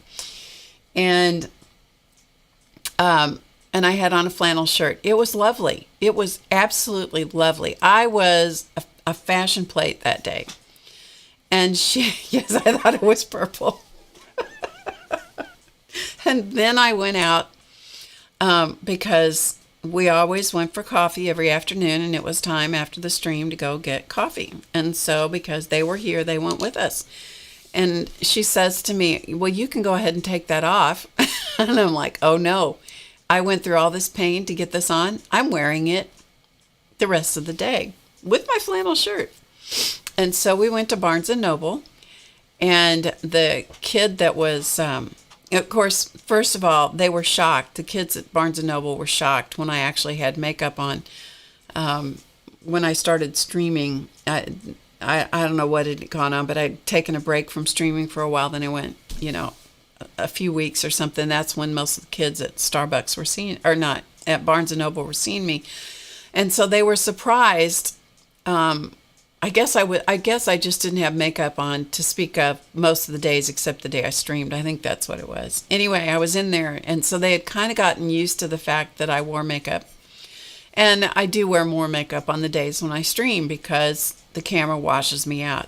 And I had on a flannel shirt. It was lovely. It was absolutely lovely. I was a fashion plate that day. And she, yes, I thought it was purple. And then I went out because we always went for coffee every afternoon, and it was time after the stream to go get coffee. And so because they were here, they went with us. And she says to me, well, you can go ahead and take that off. And I'm like, oh no, I went through all this pain to get this on. I'm wearing it the rest of the day with my flannel shirt. And so we went to Barnes & Noble, and the kid that was of course, first of all, they were shocked. The kids at Barnes& Noble were shocked when I actually had makeup on. When I started streaming, I don't know what had gone on, but I'd taken a break from streaming for a while. Then I went, a few weeks or something. That's when most of the kids at Starbucks were seeing, or not, at Barnes & Noble were seeing me. And so they were surprised. I guess I just didn't have makeup on to speak of most of the days except the day I streamed. I think that's what it was. Anyway, I was in there, and so they had kind of gotten used to the fact that I wore makeup. And I do wear more makeup on the days when I stream because the camera washes me out.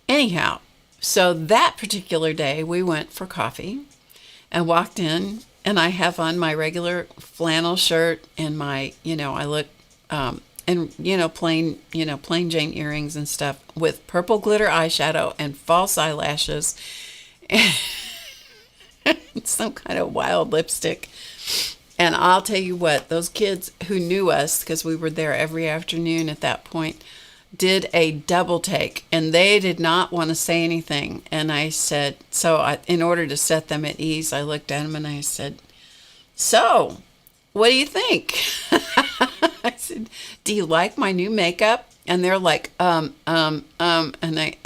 Anyhow, so that particular day we went for coffee and walked in, and I have on my regular flannel shirt and my, I look, plain Jane earrings and stuff with purple glitter eyeshadow and false eyelashes and some kind of wild lipstick. And I'll tell you what, those kids who knew us, because we were there every afternoon at that point, did a double take, and they did not want to say anything. And I said, in order to set them at ease, I looked at them and I said, "So, what do you think?" I said, "Do you like my new makeup?" And they're like, and I,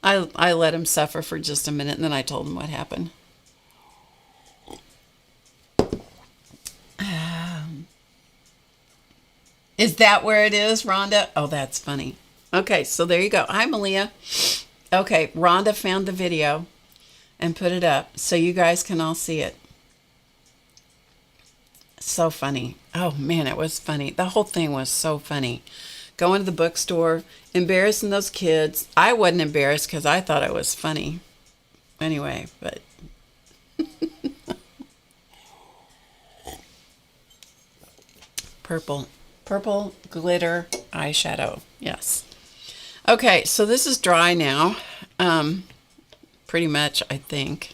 I let them suffer for just a minute, and then I told them what happened. Is that where it is, Rhonda? Oh, that's funny. Okay, so there you go. Hi, Malia. Okay, Rhonda found the video and put it up so you guys can all see it. So funny. Oh, man, it was funny. The whole thing was so funny. Going to the bookstore, embarrassing those kids. I wasn't embarrassed because I thought it was funny. Anyway, but... Purple glitter eyeshadow. Yes. Okay, so this is dry now. Pretty much, I think.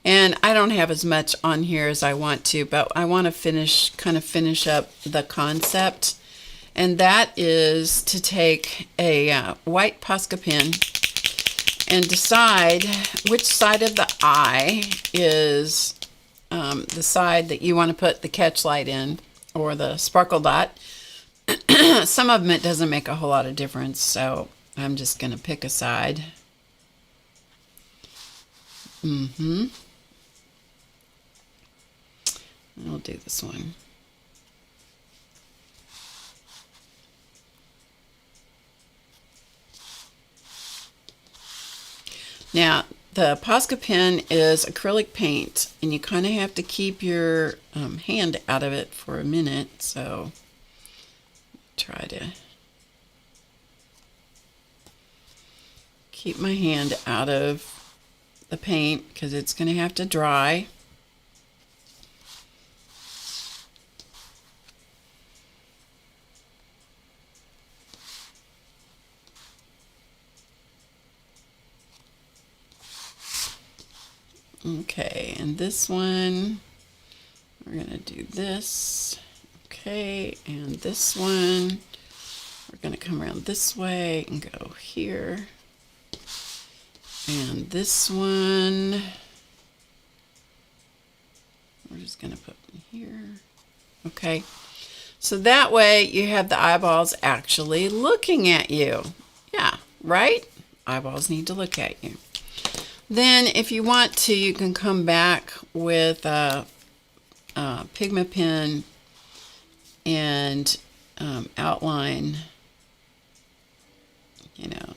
And I don't have as much on here as I want to, but I want to finish up the concept. And that is to take a white Posca pen and decide which side of the eye is the side that you want to put the catch light in, or the sparkle dot. Some of them it doesn't make a whole lot of difference, so I'm just going to pick a side. I'll do this one. Now, the Posca pen is acrylic paint, and you kind of have to keep your hand out of it for a minute, so try to keep my hand out of the paint because it's going to have to dry. Okay, and this one, we're going to do this. Okay, and this one, we're going to come around this way and go here. And this one, we're just going to put in here. Okay, so that way you have the eyeballs actually looking at you. Yeah, right? Eyeballs need to look at you. Then if you want to, you can come back with a pigment pen and outline,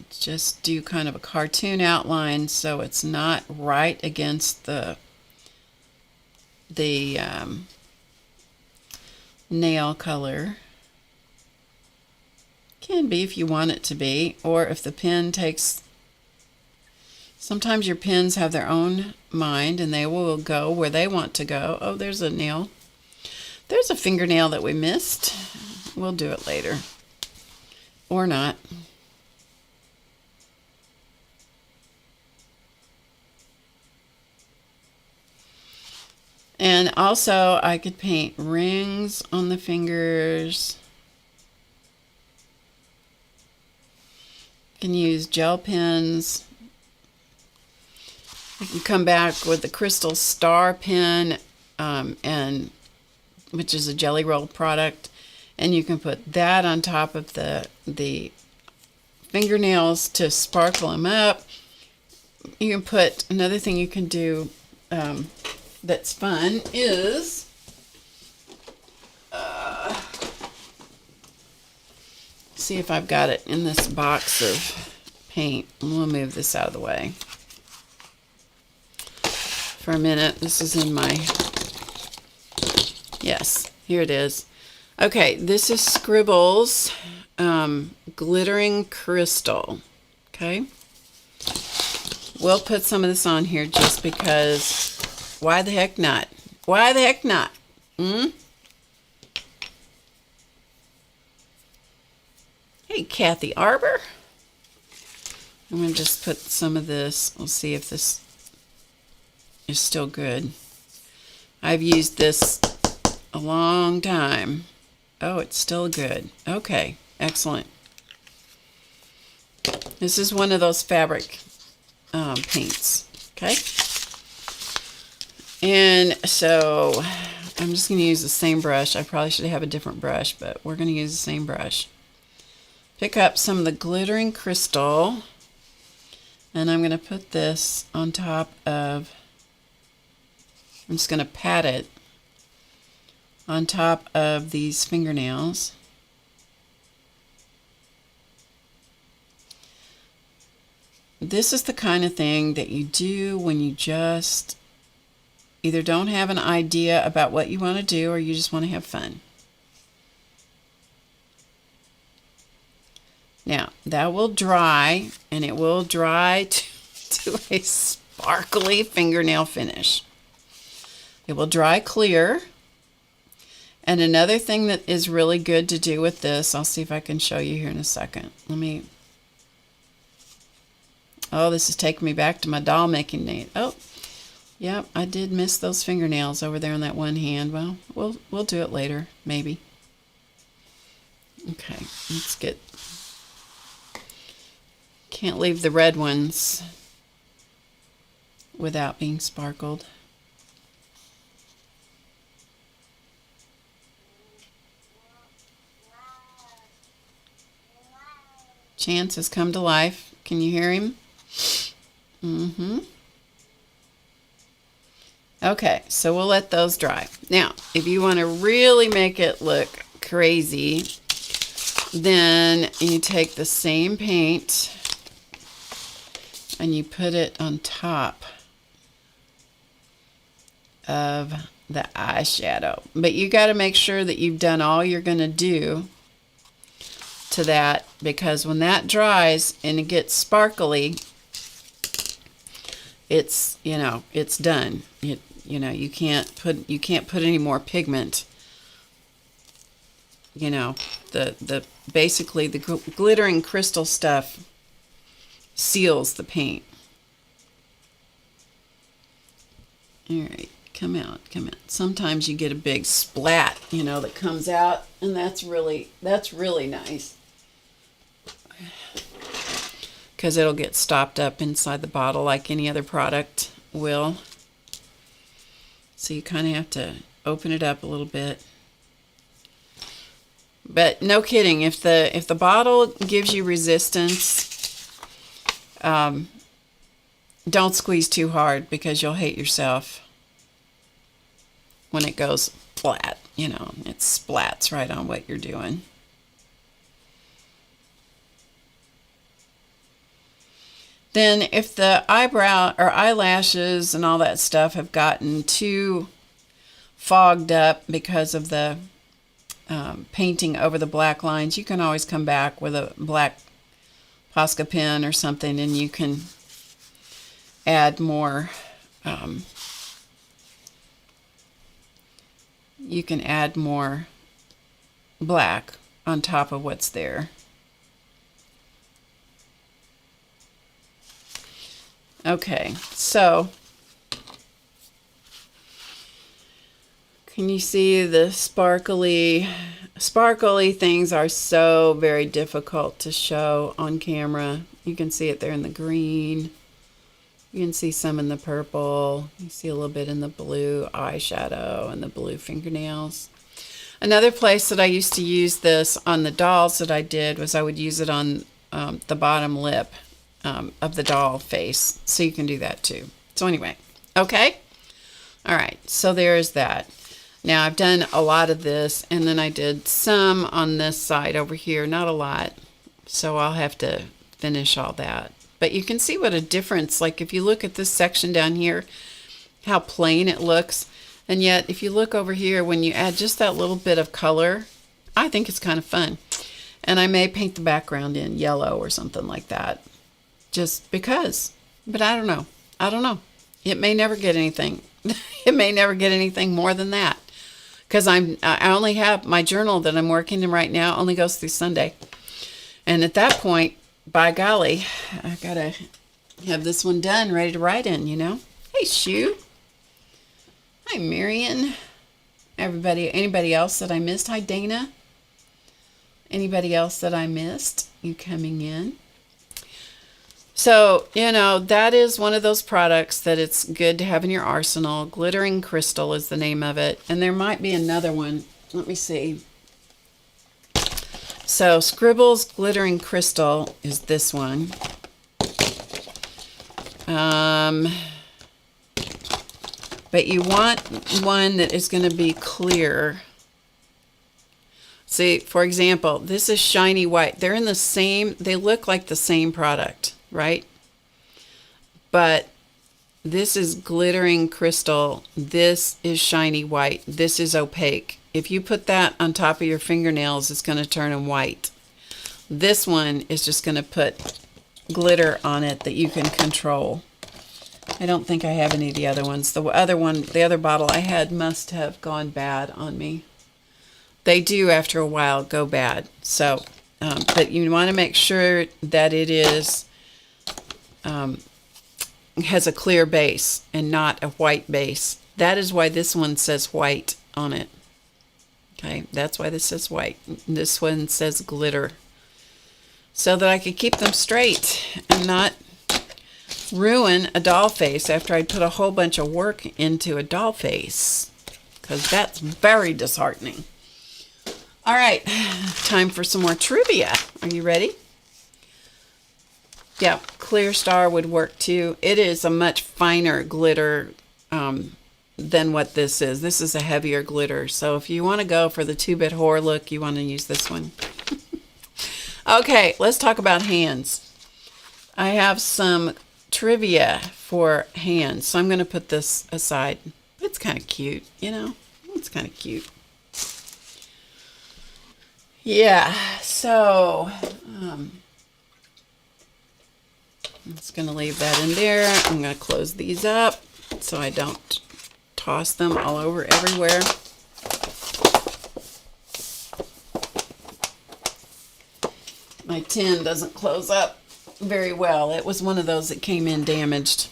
just do kind of a cartoon outline so it's not right against the nail color. Can be if you want it to be, or if the pen takes... Sometimes your pens have their own mind and they will go where they want to go. Oh, there's a nail. There's a fingernail that we missed. We'll do it later. Or not. And also I could paint rings on the fingers. You can use gel pens. You can come back with the Crystal Star pen, and which is a Jelly Roll product, and you can put that on top of the fingernails to sparkle them up. You can put, another thing you can do that's fun is see if I've got it in this box of paint. We'll move this out of the way for a minute. This is in my, yes, here it is. Okay, this is Scribbles Glittering Crystal. Okay, we'll put some of this on here just because. Why the heck not? Why the heck not? Hey, Kathy Arbor. I'm going to just put some of this. We'll see if this is still good. I've used this a long time. Oh, it's still good. Okay, excellent. This is one of those fabric paints. Okay. And so I'm just going to use the same brush. I probably should have a different brush, but we're going to use the same brush. Pick up some of the glittering crystal, and I'm going to put this on top of, I'm just going to pat it on top of these fingernails. This is the kind of thing that you do when you just either don't have an idea about what you want to do or you just want to have fun. Now, that will dry, and it will dry to a sparkly fingernail finish. It will dry clear. And another thing that is really good to do with this, I'll see if I can show you here in a second. Oh, this is taking me back to my doll making day. Oh, yep, I did miss those fingernails over there on that one hand. Well, we'll do it later, maybe. Okay, let's get... Can't leave the red ones without being sparkled. Chance has come to life. Can you hear him? Okay, so we'll let those dry. Now, if you want to really make it look crazy, then you take the same paint and you put it on top of the eyeshadow. But you got to make sure that you've done all you're going to do to that, because when that dries and it gets sparkly, it's, it's done. You can't put any more pigment. Basically the glittering crystal stuff seals the paint. All right, come out. Sometimes you get a big splat, that comes out, and that's really nice, because it'll get stopped up inside the bottle like any other product will. So you kind of have to open it up a little bit. But no kidding, if the bottle gives you resistance, don't squeeze too hard, because you'll hate yourself when it goes flat. It splats right on what you're doing. Then if the eyebrow or eyelashes and all that stuff have gotten too fogged up because of the painting over the black lines, you can always come back with a black Posca pen or something, and you can add more black on top of what's there. Okay, so can you see the sparkly things are so very difficult to show on camera. You can see it there in the green. You can see some in the purple. You see a little bit in the blue eyeshadow and the blue fingernails. Another place that I used to use this on the dolls that I did was I would use it on the bottom lip of the doll face. So you can do that too. So anyway, okay? All right, so there's that. Now I've done a lot of this, and then I did some on this side over here, not a lot. So I'll have to finish all that. But you can see what a difference, like if you look at this section down here, how plain it looks. And yet, if you look over here, when you add just that little bit of color, I think it's kind of fun. And I may paint the background in yellow or something like that, just because. But I don't know. I don't know. It may never get anything. It may never get anything more than that. Because I only have my journal that I'm working in right now only goes through Sunday. And at that point, by golly, I gotta have this one done, ready to write in, you know. Hey, Shoo. Hi, Marion. Everybody, anybody else that I missed? Hi, Dana. Anybody else that I missed? You coming in? So, you know, that is one of those products that it's good to have in your arsenal. Glittering Crystal is the name of it. And there might be another one. Let me see. So, Scribbles Glittering Crystal is this one. But you want one that is going to be clear. See, for example, this is shiny white. They're in the same, they look like the same product, right? But this is glittering crystal. This is shiny white. This is opaque. If you put that on top of your fingernails, it's going to turn them white. This one is just going to put glitter on it that you can control. I don't think I have any of the other ones. The other one, the other bottle I had must have gone bad on me. They do after a while go bad. So, but you want to make sure that it is has a clear base and not a white base. That is why this one says white on it. Okay, that's why this says white. This one says glitter. So that I could keep them straight and not ruin a doll face after I put a whole bunch of work into a doll face, because that's very disheartening. All right, time for some more trivia. Are you ready? Yeah, Clear Star would work too. It is a much finer glitter than what this is. This is a heavier glitter. So if you want to go for the 2-bit horror look, you want to use this one. Okay, let's talk about hands. I have some trivia for hands, so I'm going to put this aside. It's kind of cute, you know. It's kind of cute. Yeah, so I'm just going to leave that in there. I'm going to close these up so I don't toss them all over everywhere. My tin doesn't close up very well. It was one of those that came in damaged.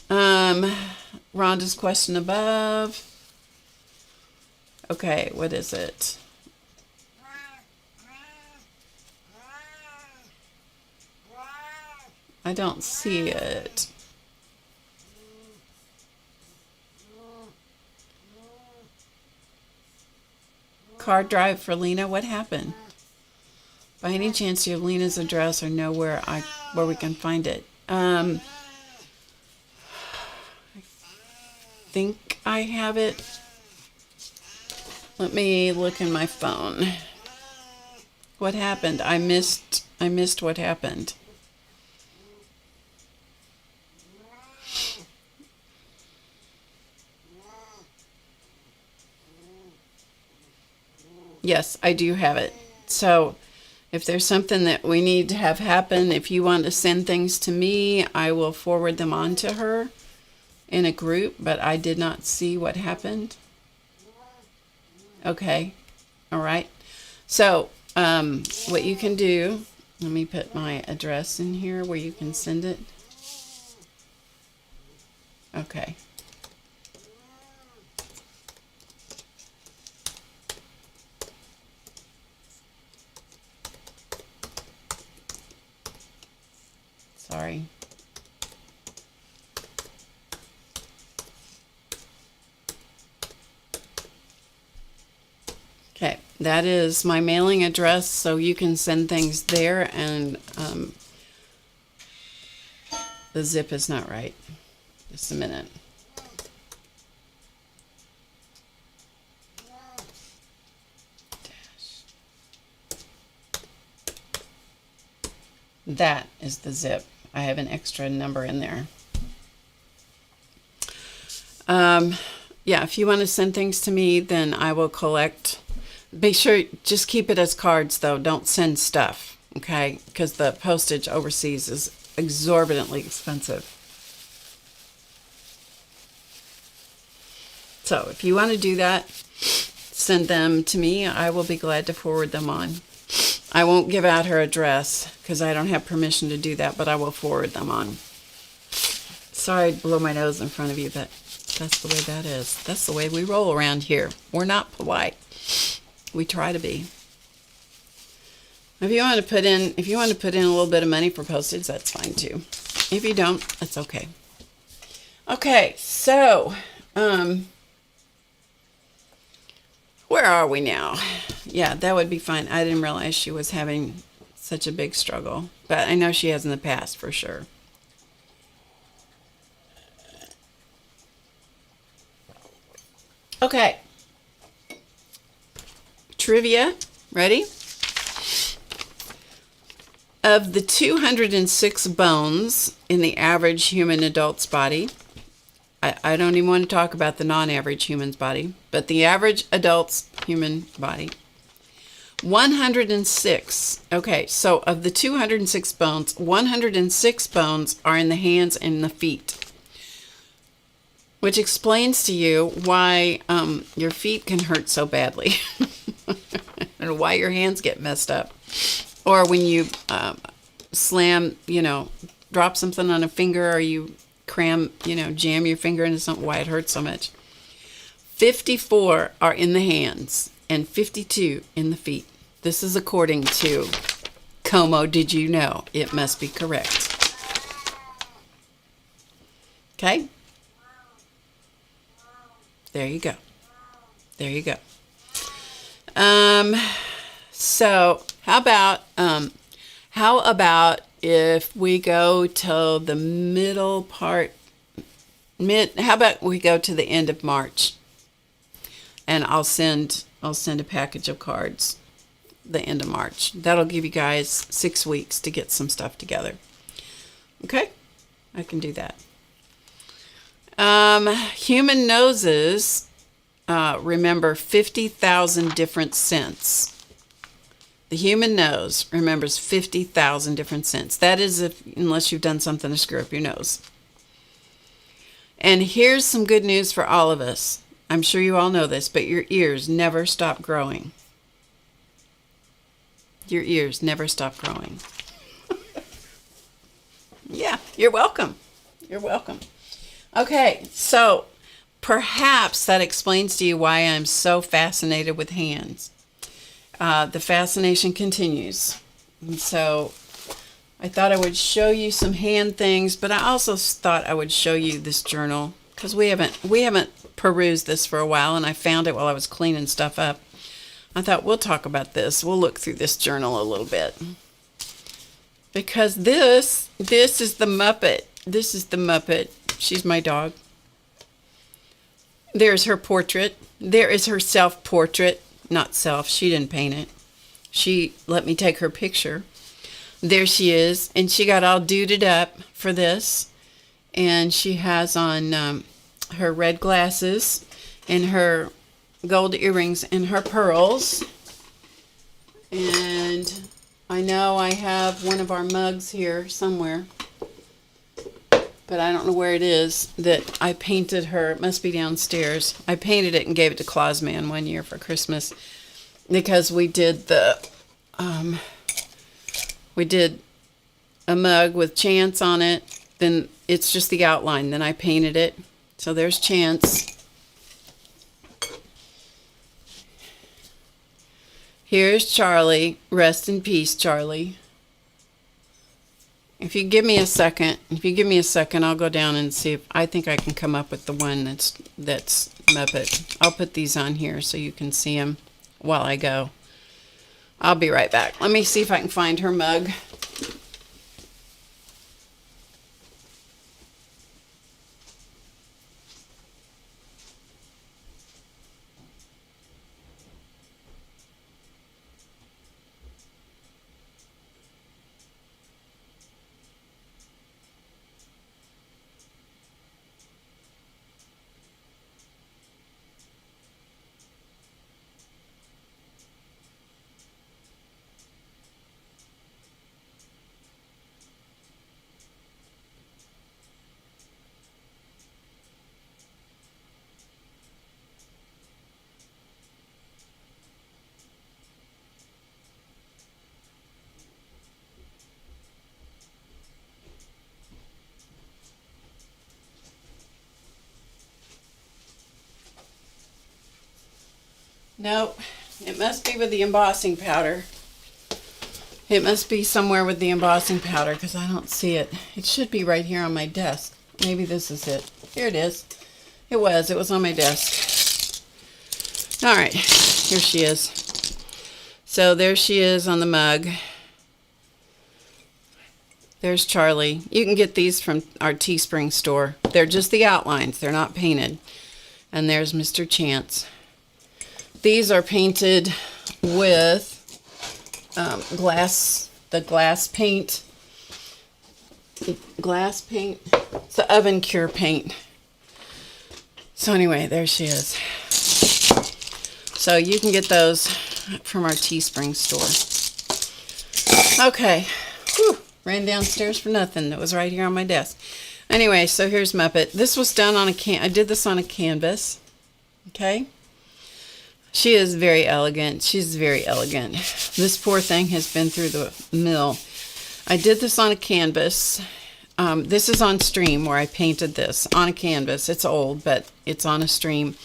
Rhonda's question above. Okay, what is it? I don't see it. Card drive for Lena. What happened? By any chance, do you have Lena's address or know where we can find it? I think I have it. Let me look in my phone. What happened? I missed what happened. Yes, I do have it. So if there's something that we need to have happen, if you want to send things to me, I will forward them on to her in a group, but I did not see what happened. Okay. All right. So what you can do, let me put my address in here where you can send it. Okay. Sorry. Okay, that is my mailing address, so you can send things there, and the zip is not right. Just a minute. That is the zip. I have an extra number in there. Yeah, if you want to send things to me, then I will collect. Be sure, just keep it as cards, though. Don't send stuff, okay? Because the postage overseas is exorbitantly expensive. So if you want to do that, send them to me. I will be glad to forward them on. I won't give out her address because I don't have permission to do that, but I will forward them on. Sorry to blow my nose in front of you, but that's the way that is. That's the way we roll around here. We're not polite. We try to be. If you want to put in a little bit of money for postage, that's fine too. If you don't, that's okay. Okay, so where are we now? Yeah, that would be fine. I didn't realize she was having such a big struggle, but I know she has in the past for sure. Okay. Trivia. Ready? Of the 206 bones in the average human adult's body, I don't even want to talk about the non-average human's body, but the average adult's human body, 106. Okay, so of the 206 bones, 106 bones are in the hands and the feet. Which explains to you why your feet can hurt so badly. And why your hands get messed up. Or when you slam, drop something on a finger, or you jam your finger into something, why it hurts so much. 54 are in the hands and 52 in the feet. This is according to Como Did You Know? It must be correct. Okay? There you go. There you go. So how about if we go till the middle part, how about we go to the end of March, and I'll send a package of cards the end of March. That'll give you guys 6 weeks to get some stuff together. Okay? I can do that. Human noses remember 50,000 different scents. The human nose remembers 50,000 different scents. That is unless you've done something to screw up your nose. And here's some good news for all of us. I'm sure you all know this, but your ears never stop growing. Your ears never stop growing. Yeah, you're welcome. You're welcome. Okay, so perhaps that explains to you why I'm so fascinated with hands. The fascination continues. And so I thought I would show you some hand things, but I also thought I would show you this journal because we haven't perused this for a while, and I found it while I was cleaning stuff up. I thought we'll talk about this. We'll look through this journal a little bit. Because this is the Muppet. This is the Muppet. She's my dog. There's her portrait. There is her self-portrait. Not self. She didn't paint it. She let me take her picture. There she is. And she got all duded up for this. And she has on her red glasses and her gold earrings and her pearls. And I know I have one of our mugs here somewhere, but I don't know where it is, that I painted her. It must be downstairs. I painted it and gave it to Claus Man one year for Christmas because we did a mug with Chance on it. Then it's just the outline. Then I painted it. So there's Chance. Here's Charlie. Rest in peace, Charlie. If you give me a second, I'll go down and see if I think I can come up with the one that's Muppet. I'll put these on here so you can see them. while I go. I'll be right back. Let me see if I can find her mug. Nope, it must be with the embossing powder. It must be somewhere with the embossing powder because I don't see it. It should be right here on my desk. Maybe this is it. Here it is. It was on my desk. All right, here she is. So there she is on the mug. There's Charlie. You can get these from our Teespring store. They're just the outlines. They're not painted. And there's Mr. Chance. These are painted with the glass paint. It's the oven cure paint. So anyway, there she is. So you can get those from our Teespring store. Okay. Whew. Ran downstairs for nothing. It was right here on my desk. Anyway, so here's Muppet. This was done on I did this on a canvas. Okay. She is very elegant. She's very elegant. This poor thing has been through the mill. I did this on a canvas. This is on stream where I painted this on a canvas. It's old, but it's on a stream.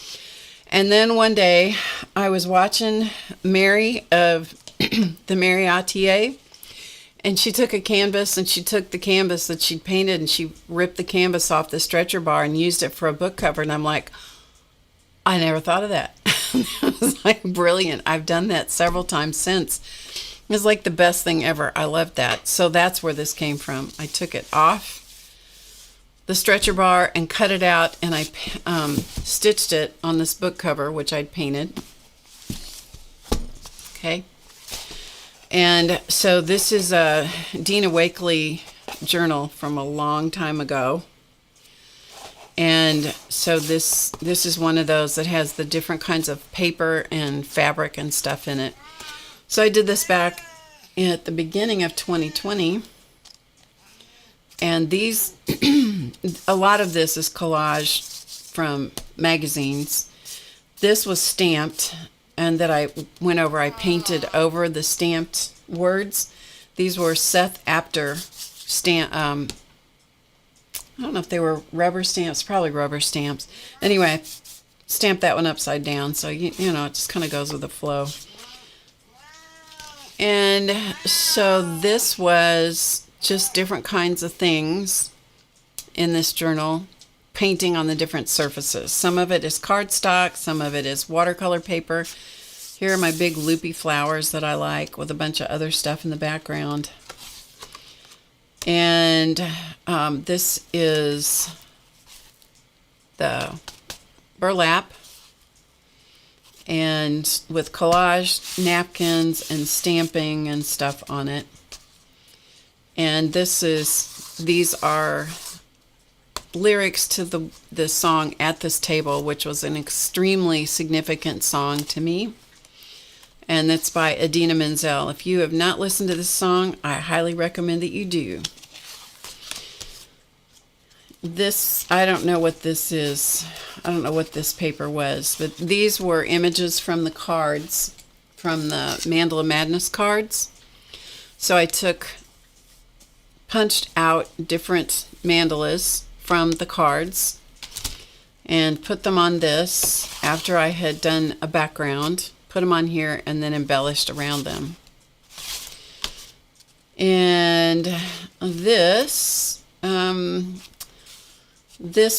And then one day I was watching Mary of the Mary Attier, and she took a canvas and she took the canvas that she'd painted and she ripped the canvas off the stretcher bar and used it for a book cover. And I'm like, I never thought of that. It was like brilliant. I've done that several times since. It was like the best thing ever. I loved that. So that's where this came from. I took it off the stretcher bar and cut it out, and I stitched it on this book cover, which I'd painted. Okay. And so this is a Dina Wakley journal from a long time ago. And so this is one of those that has the different kinds of paper and fabric and stuff in it. So I did this back at the beginning of 2020. And these, a lot of this is collage from magazines. This was stamped, and that I went over, I painted over the stamped words. These were Seth Apter stamp, I don't know if they were rubber stamps, probably rubber stamps. Anyway, stamped that one upside down, so you know, it just kind of goes with the flow. And so this was just different kinds of things in this journal, painting on the different surfaces. Some of it is cardstock, some of it is watercolor paper. Here are my big loopy flowers that I like with a bunch of other stuff in the background. And this is the burlap, and with collage napkins and stamping and stuff on it. And these are lyrics to the song At This Table, which was an extremely significant song to me. And that's by Idina Menzel. If you have not listened to this song, I highly recommend that you do. This, I don't know what this is. I don't know what this paper was, but these were images from the cards, from the Mandala Madness cards. So I punched out different mandalas from the cards and put them on this after I had done a background, put them on here, and then embellished around them. And this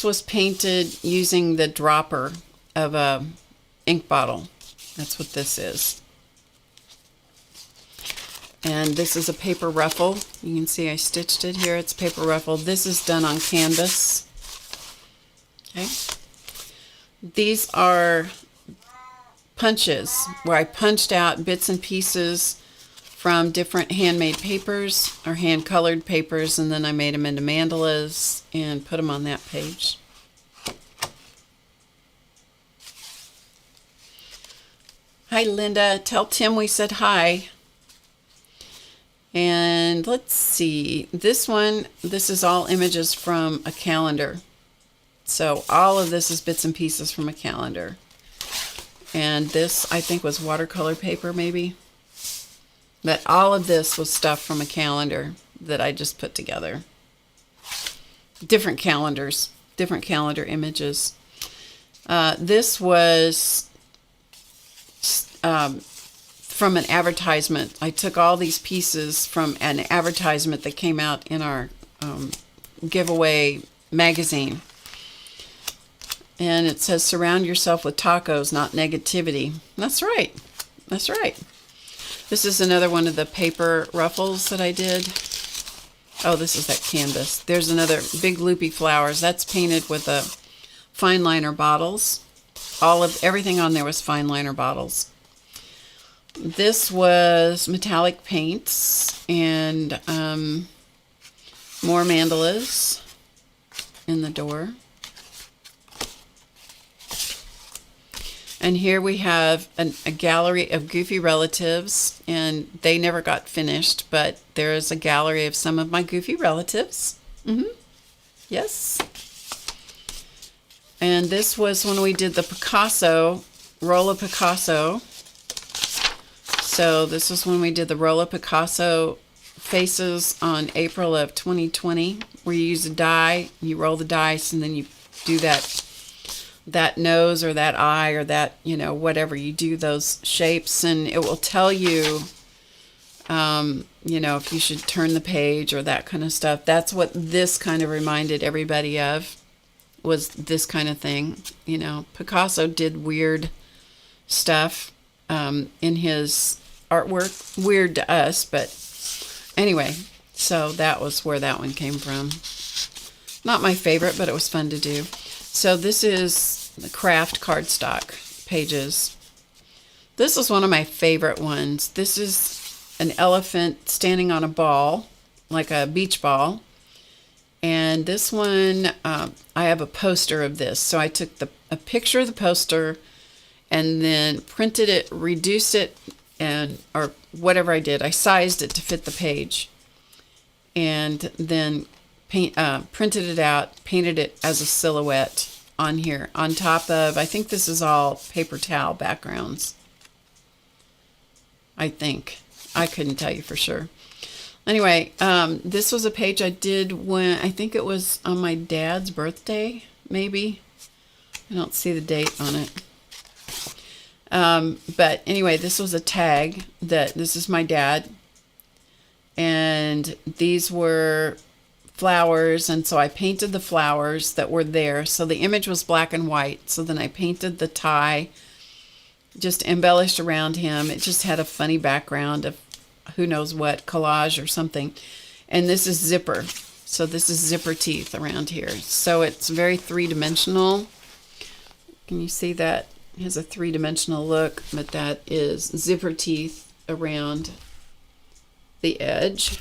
was painted using the dropper of a ink bottle. That's what this is. And this is a paper ruffle. You can see I stitched it here. It's paper ruffle. This is done on canvas. Okay. These are punches where I punched out bits and pieces from different handmade papers or hand-colored papers, and then I made them into mandalas and put them on that page. Hi, Linda. Tell Tim we said hi. And let's see, this is all images from a calendar. So all of this is bits and pieces from a calendar. And this, I think, was watercolor paper, maybe. But all of this was stuff from a calendar that I just put together. Different calendars, different calendar images. This was from an advertisement. I took all these pieces from an advertisement that came out in our giveaway magazine. And it says, surround yourself with tacos, not negativity. That's right. That's right. This is another one of the paper ruffles that I did. Oh, this is that canvas. There's another big loopy flowers. That's painted with a fine liner bottles. Everything on there was fine liner bottles. This was metallic paints and more mandalas in the door. And here we have a gallery of goofy relatives, and they never got finished, but there is a gallery of some of my goofy relatives. Yes. And this was when we did the Picasso, Rolla Picasso. So this is when we did the Rolla Picasso faces on April of 2020, where you use a die, you roll the dice, and then you do that nose or that eye or that, whatever. You do those shapes, and it will tell you, if you should turn the page or that kind of stuff. That's what this kind of reminded everybody of, was this kind of thing. Picasso did weird stuff in his artwork. Weird to us, but anyway, so that was where that one came from. Not my favorite, but it was fun to do. So this is the craft cardstock pages. This is one of my favorite ones. This is an elephant standing on a ball, like a beach ball. And this one, I have a poster of this. So I took a picture of the poster and then printed it, reduced it, or whatever I did. I sized it to fit the page, and then printed it out, painted it as a silhouette on here, on top of, I think this is all paper towel backgrounds. I think. I couldn't tell you for sure. Anyway, this was a page I did when, I think it was on my dad's birthday, maybe. I don't see the date on it. But anyway, this was a tag that this is my dad, and these were flowers, and so I painted the flowers that were there. So the image was black and white. So then I painted the tie, just embellished around him. It just had a funny background of who knows what, collage or something. And this is zipper. So this is zipper teeth around here. So it's very three-dimensional. Can you see that? It has a three-dimensional look, but that is zipper teeth around the edge.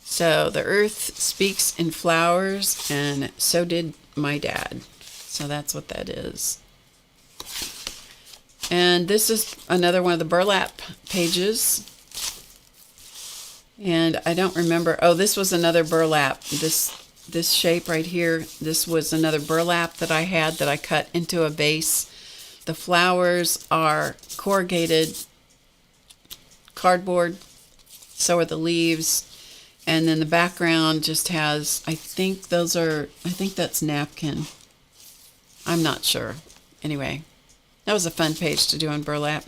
So the earth speaks in flowers, and so did my dad. So that's what that is. And this is another one of the burlap pages. And I don't remember. Oh, this was another burlap. This shape right here, this was another burlap that I had that I cut into a vase. The flowers are corrugated cardboard. So are the leaves. And then the background just has, I think that's napkin. I'm not sure. Anyway, that was a fun page to do on burlap.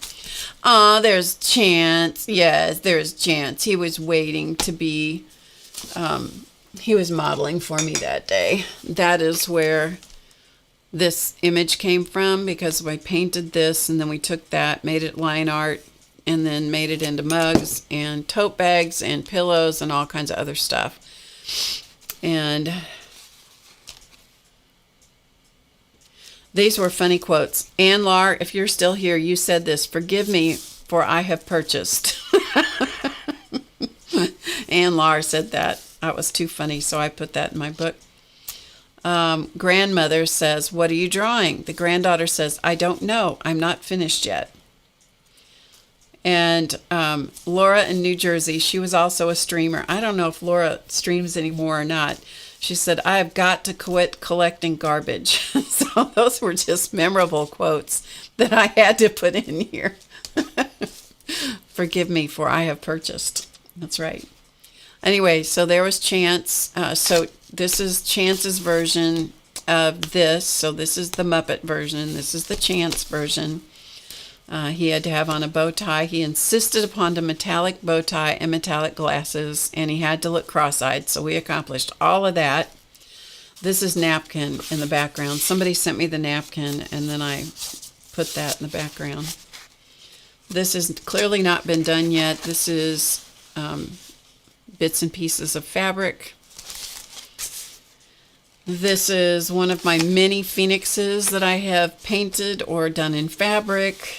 Aw, there's Chance. Yes, there's Chance. He was waiting to be, he was modeling for me that day. That is where this image came from, because we painted this and then we took that, made it line art, and then made it into mugs and tote bags and pillows and all kinds of other stuff. And these were funny quotes. Ann Lar, if you're still here, you said this: "Forgive me, for I have purchased." Ann Lar said that. That was too funny, so I put that in my book. Grandmother says, "What are you drawing?" The granddaughter says, "I don't know. I'm not finished yet." And Laura in New Jersey, she was also a streamer. I don't know if Laura streams anymore or not. She said, "I have got to quit collecting garbage." So those were just memorable quotes that I had to put in here. Forgive me, for I have purchased. That's right. Anyway, so there was Chance. So this is Chance's version of this. So this is the Muppet version. This is the Chance version. He had to have on a bow tie. He insisted upon the metallic bow tie and metallic glasses, and he had to look cross-eyed, so we accomplished all of that. This is Napkin in the background. Somebody sent me the napkin, and then I put that in the background. This has clearly not been done yet. This is bits and pieces of fabric. This is one of my many phoenixes that I have painted or done in fabric.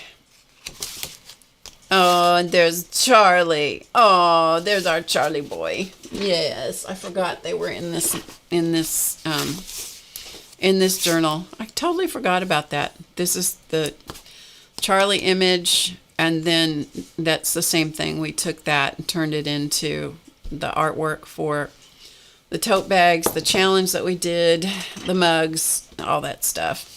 Oh, and there's Charlie. Oh, there's our Charlie boy. Yes, I forgot they were in this journal. I totally forgot about that. This is the Charlie image, and then that's the same thing. We took that and turned it into the artwork for the tote bags, the challenge that we did, the mugs, all that stuff.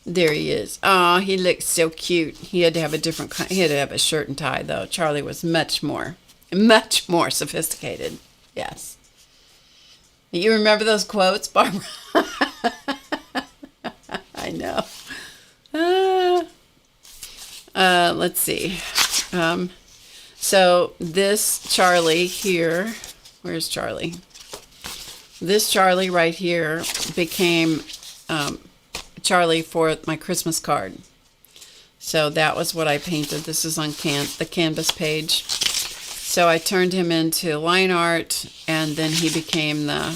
There he is. Oh, he looks so cute. He had to have he had to have a shirt and tie, though. Charlie was much more sophisticated. Yes. You remember those quotes, Barbara? I know. Let's see. So this Charlie here, where's Charlie? This Charlie right here became Charlie for my Christmas card. So that was what I painted. This is on the canvas page. So I turned him into line art, and then he became the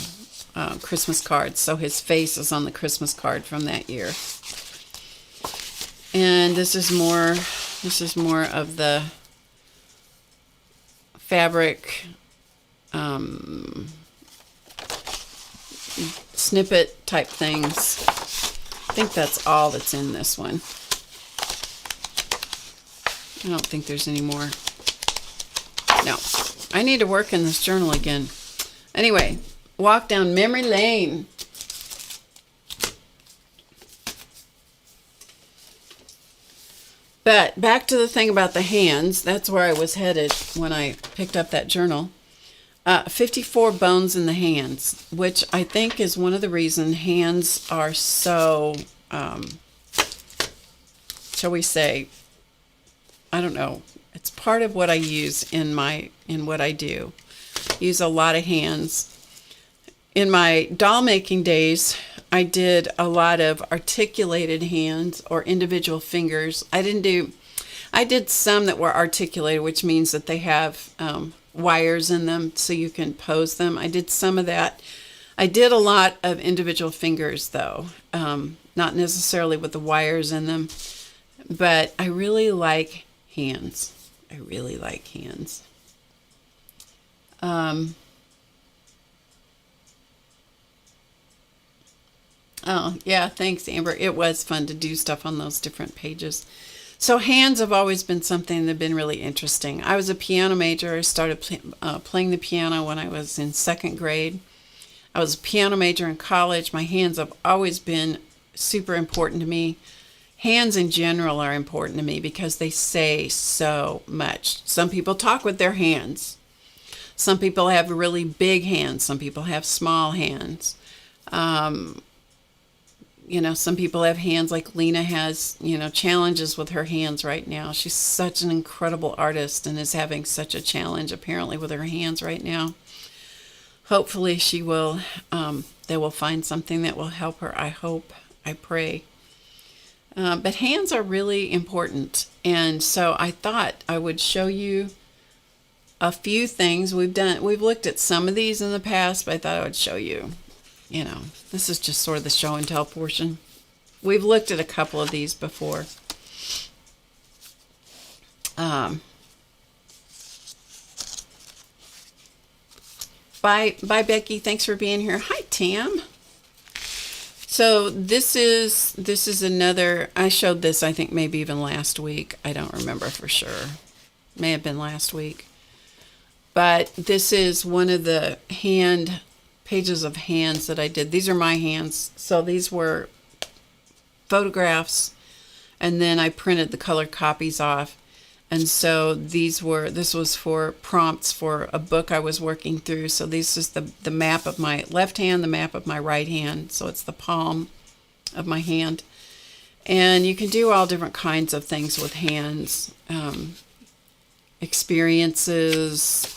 Christmas card. So his face is on the Christmas card from that year. And this is more of the fabric snippet type things. I think that's all that's in this one. I don't think there's any more. No, I need to work in this journal again. Anyway, walk down memory lane. But back to the thing about the hands. That's where I was headed when I picked up that journal. 54 bones in the hands, which I think is one of the reasons hands are so, shall we say, I don't know. It's part of what I use in what I do. Use a lot of hands. In my doll making days, I did a lot of articulated hands or individual fingers. I did some that were articulated, which means that they have wires in them so you can pose them. I did some of that. I did a lot of individual fingers, though, not necessarily with the wires in them, but I really like hands. I really like hands. Oh, yeah, thanks, Amber. It was fun to do stuff on those different pages. So hands have always been something that have been really interesting. I was a piano major. I started playing the piano when I was in second grade. I was a piano major in college. My hands have always been super important to me. Hands in general are important to me because they say so much. Some people talk with their hands. Some people have really big hands. Some people have small hands. Some people have hands like Lena has, challenges with her hands right now. She's such an incredible artist and is having such a challenge apparently with her hands right now. Hopefully they will find something that will help her, I hope. I pray. But hands are really important. And so I thought I would show you a few things we've looked at some of these in the past, but I thought I would show you, this is just sort of the show and tell portion. We've looked at a couple of these before. Bye, Becky. Thanks for being here. Hi, Tam. So this is another. I showed this, I think, maybe even last week. I don't remember for sure. May have been last week. But this is one of the pages of hands that I did. These are my hands. So these were photographs, and then I printed the colored copies off. And so this was for prompts for a book I was working through. So this is the map of my left hand, the map of my right hand. So it's the palm of my hand. And you can do all different kinds of things with hands. Experiences,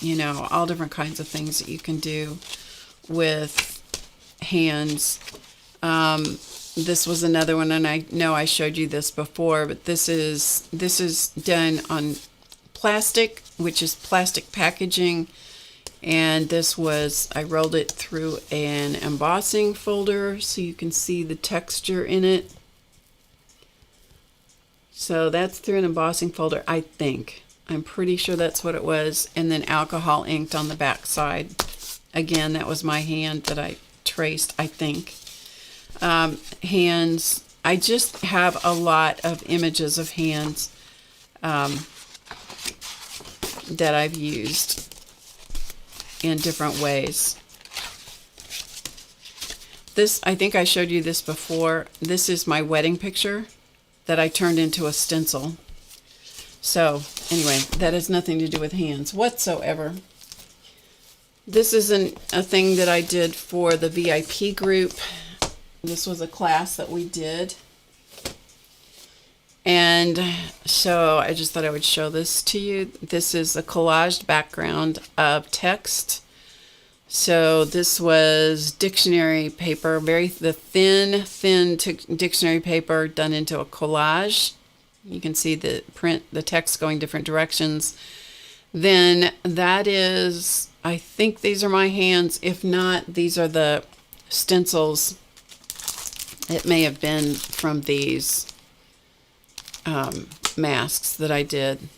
all different kinds of things that you can do with hands. This was another one, and I know I showed you this before, but this is done on plastic, which is plastic packaging, and I rolled it through an embossing folder so you can see the texture in it. So that's through an embossing folder, I think. I'm pretty sure that's what it was, and then alcohol inked on the back side. Again, that was my hand that I traced, I think. Hands. I just have a lot of images of hands that I've used in different ways. This, I think I showed you this before. This is my wedding picture that I turned into a stencil. So anyway, that has nothing to do with hands whatsoever. This isn't a thing that I did for the VIP group. This was a class that we did. And so I just thought I would show this to you. This is a collaged background of text. So this was dictionary paper, the thin dictionary paper done into a collage. You can see the text going different directions. Then that is, I think these are my hands. If not, these are the stencils. It may have been from these masks that I did.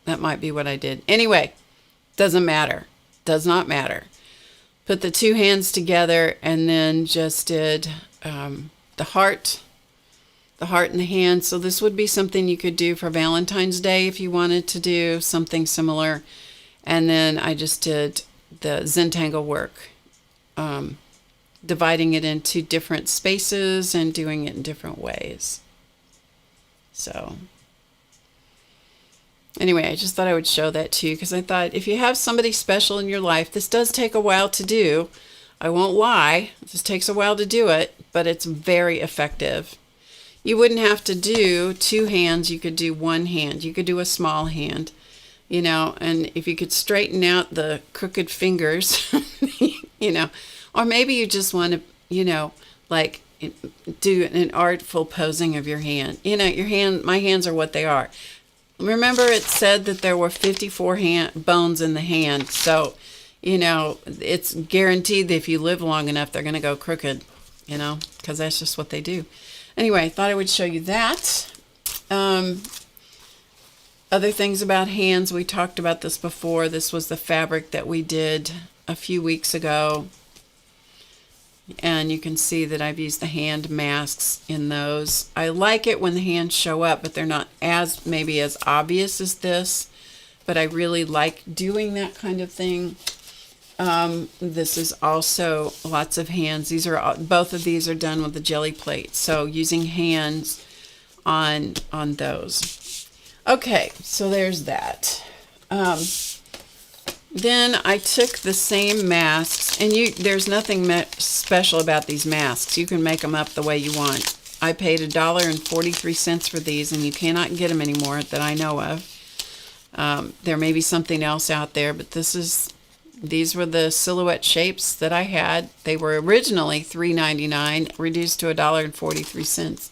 That might be what I did. Anyway, doesn't matter. Does not matter. Put the two hands together and then just did the heart and the hand. So this would be something you could do for Valentine's Day if you wanted to do something similar. And then I just did the Zentangle work. Dividing it into different spaces and doing it in different ways. So anyway, I just thought I would show that to you because I thought if you have somebody special in your life, this does take a while to do. I won't lie, this takes a while to do it, but it's very effective. You wouldn't have to do two hands, you could do one hand. You could do a small hand, and if you could straighten out the crooked fingers, or maybe you just want to, like do an artful posing of your hand. My hands are what they are. Remember it said that there were 54 bones in the hand. So, it's guaranteed that if you live long enough, they're going to go crooked, because that's just what they do. Anyway, I thought I would show you that. Other things about hands, we talked about this before. This was the fabric that we did a few weeks ago. And you can see that I've used the hand masks in those. I like it when the hands show up, but they're not maybe as obvious as this. But I really like doing that kind of thing. This is also lots of hands. Both of these are done with the jelly plate. So using hands on those. Okay, so there's that. Then I took the same masks, and there's nothing special about these masks. You can make them up the way you want. I paid $1.43 for these, and you cannot get them anymore that I know of. There may be something else out there, but this is These were the silhouette shapes that I had. They were originally $3.99, reduced to $1.43.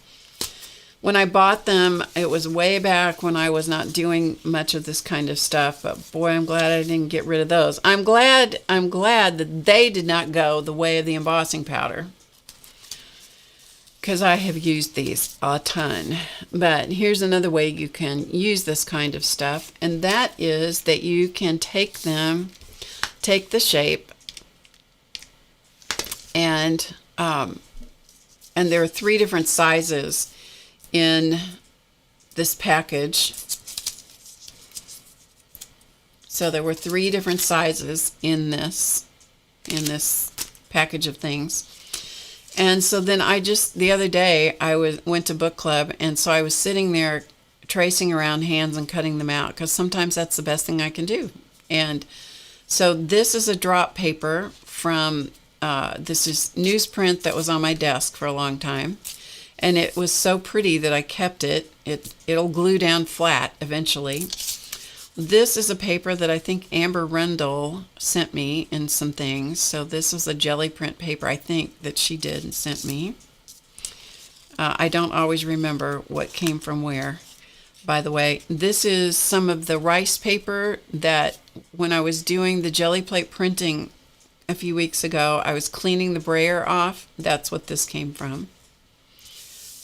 When I bought them, it was way back when I was not doing much of this kind of stuff, but boy, I'm glad I didn't get rid of those. I'm glad that they did not go the way of the embossing powder, because I have used these a ton. But here's another way you can use this kind of stuff, and that is that you can take the shape, and there are 3 different sizes in this package. So there were 3 different sizes in this package of things. And so then the other day I went to book club, and so I was sitting there tracing around hands and cutting them out, because sometimes that's the best thing I can do. And so this is a drop paper from this is newsprint that was on my desk for a long time. And it was so pretty that I kept it. It'll glue down flat eventually. This is a paper that I think Amber Rundle sent me in some things. So this was a jelly print paper, I think, that she did and sent me. I don't always remember what came from where. By the way, this is some of the rice paper that when I was doing the jelly plate printing a few weeks ago, I was cleaning the brayer off. That's what this came from.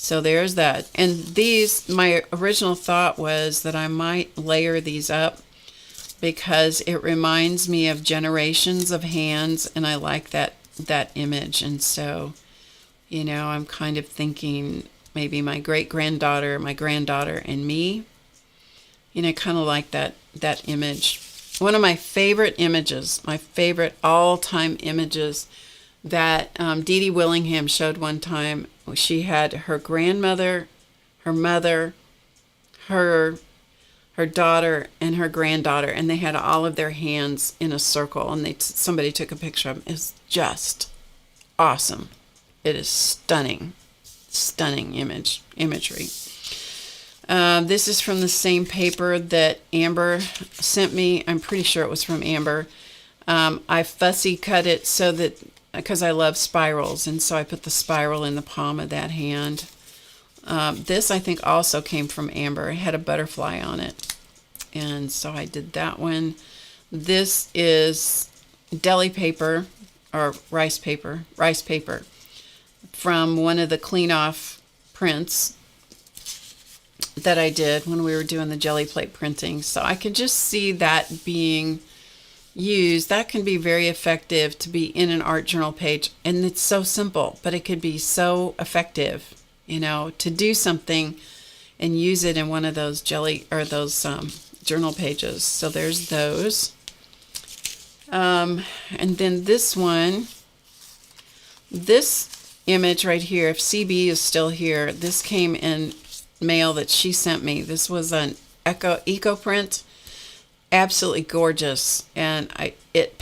So there's that. And these, my original thought was that I might layer these up because it reminds me of generations of hands, and I like that image. And so, you know, I'm kind of thinking maybe my great-granddaughter, my granddaughter, and me. You know, kind of like that image. One of my favorite images, my favorite all-time images that Dee Dee Willingham showed one time. She had her grandmother, her mother, her daughter, and her granddaughter, and they had all of their hands in a circle, and somebody took a picture of them. It's just awesome. It is stunning imagery. This is from the same paper that Amber sent me. I'm pretty sure it was from Amber. I fussy cut it so that, because I love spirals, and so I put the spiral in the palm of that hand. This I think also came from Amber. It had a butterfly on it, and so I did that one. This is deli paper, or rice paper from one of the clean off prints that I did when we were doing the jelly plate printing. So I could just see that being used. That can be very effective to be in an art journal page, and it's so simple, but it could be so effective, you know, to do something and use it in one of those journal pages. So there's those. And then this one, this image right here, if CB is still here, this came in mail that she sent me. This was an eco print. Absolutely gorgeous, and it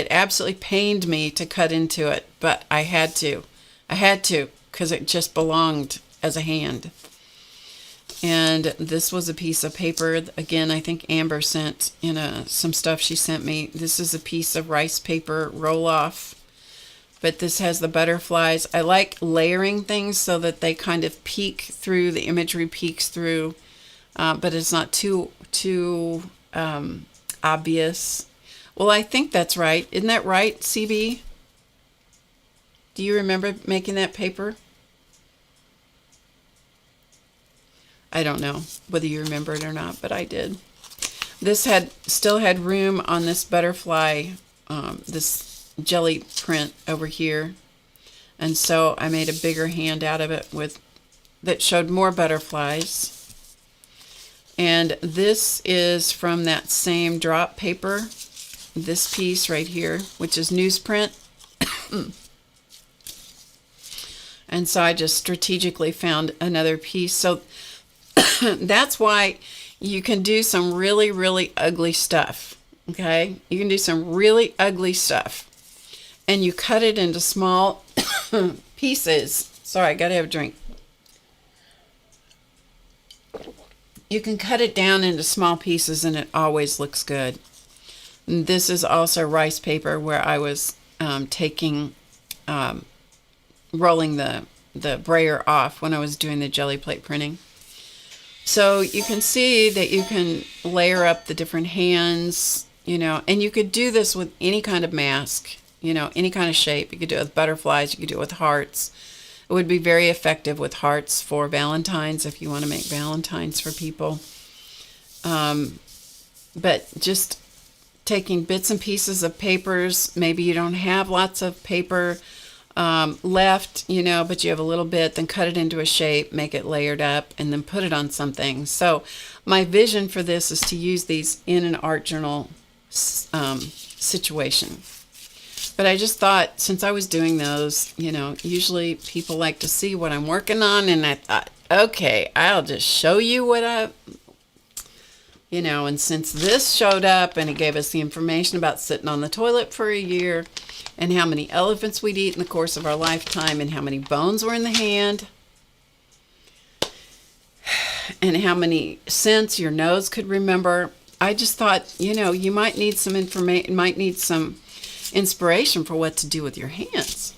absolutely pained me to cut into it, but I had to because it just belonged as a hand. And this was a piece of paper, again, I think Amber sent in some stuff she sent me. This is a piece of rice paper roll off, but this has the butterflies. I like layering things so that they kind of peek through, the imagery peeks through, but it's not too obvious. Well, I think that's right. Isn't that right, CB? Do you remember making that paper? I don't know whether you remember it or not, but I did. This still had room on this butterfly, this jelly print over here, and so I made a bigger hand out of it that showed more butterflies. And this is from that same drop paper, this piece right here, which is newsprint. And so I just strategically found another piece. So that's why you can do some really, really ugly stuff, okay? You can do some really ugly stuff. And you cut it into small pieces. Sorry, I gotta have a drink. You can cut it down into small pieces and it always looks good. This is also rice paper where I was rolling the brayer off when I was doing the jelly plate printing. So you can see that you can layer up the different hands, and you could do this with any kind of mask, any kind of shape. You could do it with butterflies, you could do it with hearts. It would be very effective with hearts for Valentine's if you want to make Valentines for people. But just taking bits and pieces of papers, maybe you don't have lots of paper left, but you have a little bit, then cut it into a shape, make it layered up, and then put it on something. So my vision for this is to use these in an art journal situation. But I just thought, since I was doing those, usually people like to see what I'm working on, and I thought, okay, I'll just show you what and since this showed up and it gave us the information about sitting on the toilet for a year and how many elephants we'd eat in the course of our lifetime and how many bones were in the hand and how many scents your nose could remember, I just thought, you might need some information, might need some inspiration for what to do with your hands.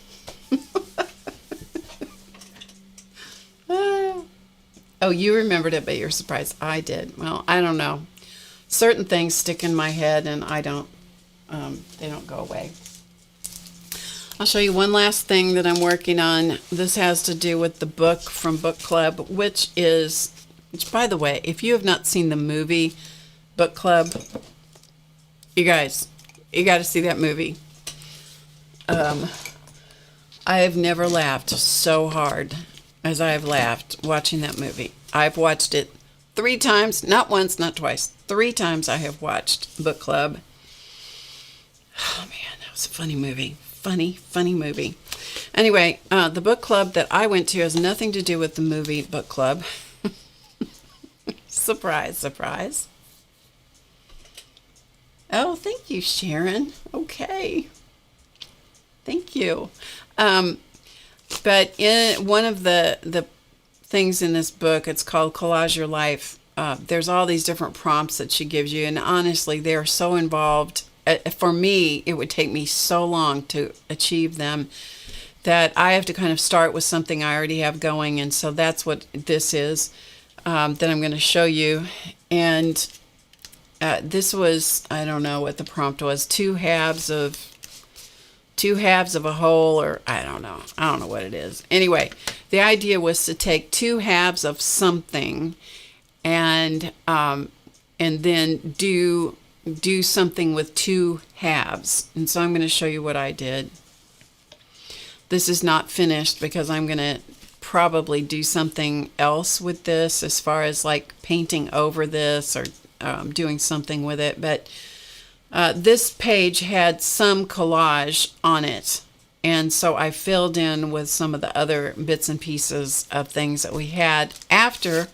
Oh, you remembered it, but you're surprised I did. Well, I don't know. Certain things stick in my head, and they don't go away. I'll show you one last thing that I'm working on. This has to do with the book from Book Club, which, by the way, if you have not seen the movie Book Club, you guys, you got to see that movie. I have never laughed so hard as I have laughed watching that movie. I've watched it 3 times, not once, not twice. 3 times I have watched Book Club. Oh man, that was a funny movie. Funny movie. Anyway, the book club that I went to has nothing to do with the movie Book Club. Surprise, surprise. Oh, thank you, Sharon. Okay. Thank you. But in one of the things in this book, it's called Collage Your Life. There's all these different prompts that she gives you, and honestly, they're so involved. For me, it would take me so long to achieve them that I have to kind of start with something I already have going, and so that's what this is that I'm going to show you. And this was, I don't know what the prompt was, two halves of a whole, or I don't know what it is. Anyway, the idea was to take 2 halves of something and then do something with 2 halves. And so I'm going to show you what I did. This is not finished because I'm going to probably do something else with this as far as like painting over this or doing something with it. But this page had some collage on it, and so I filled in with some of the other bits and pieces of things that we had after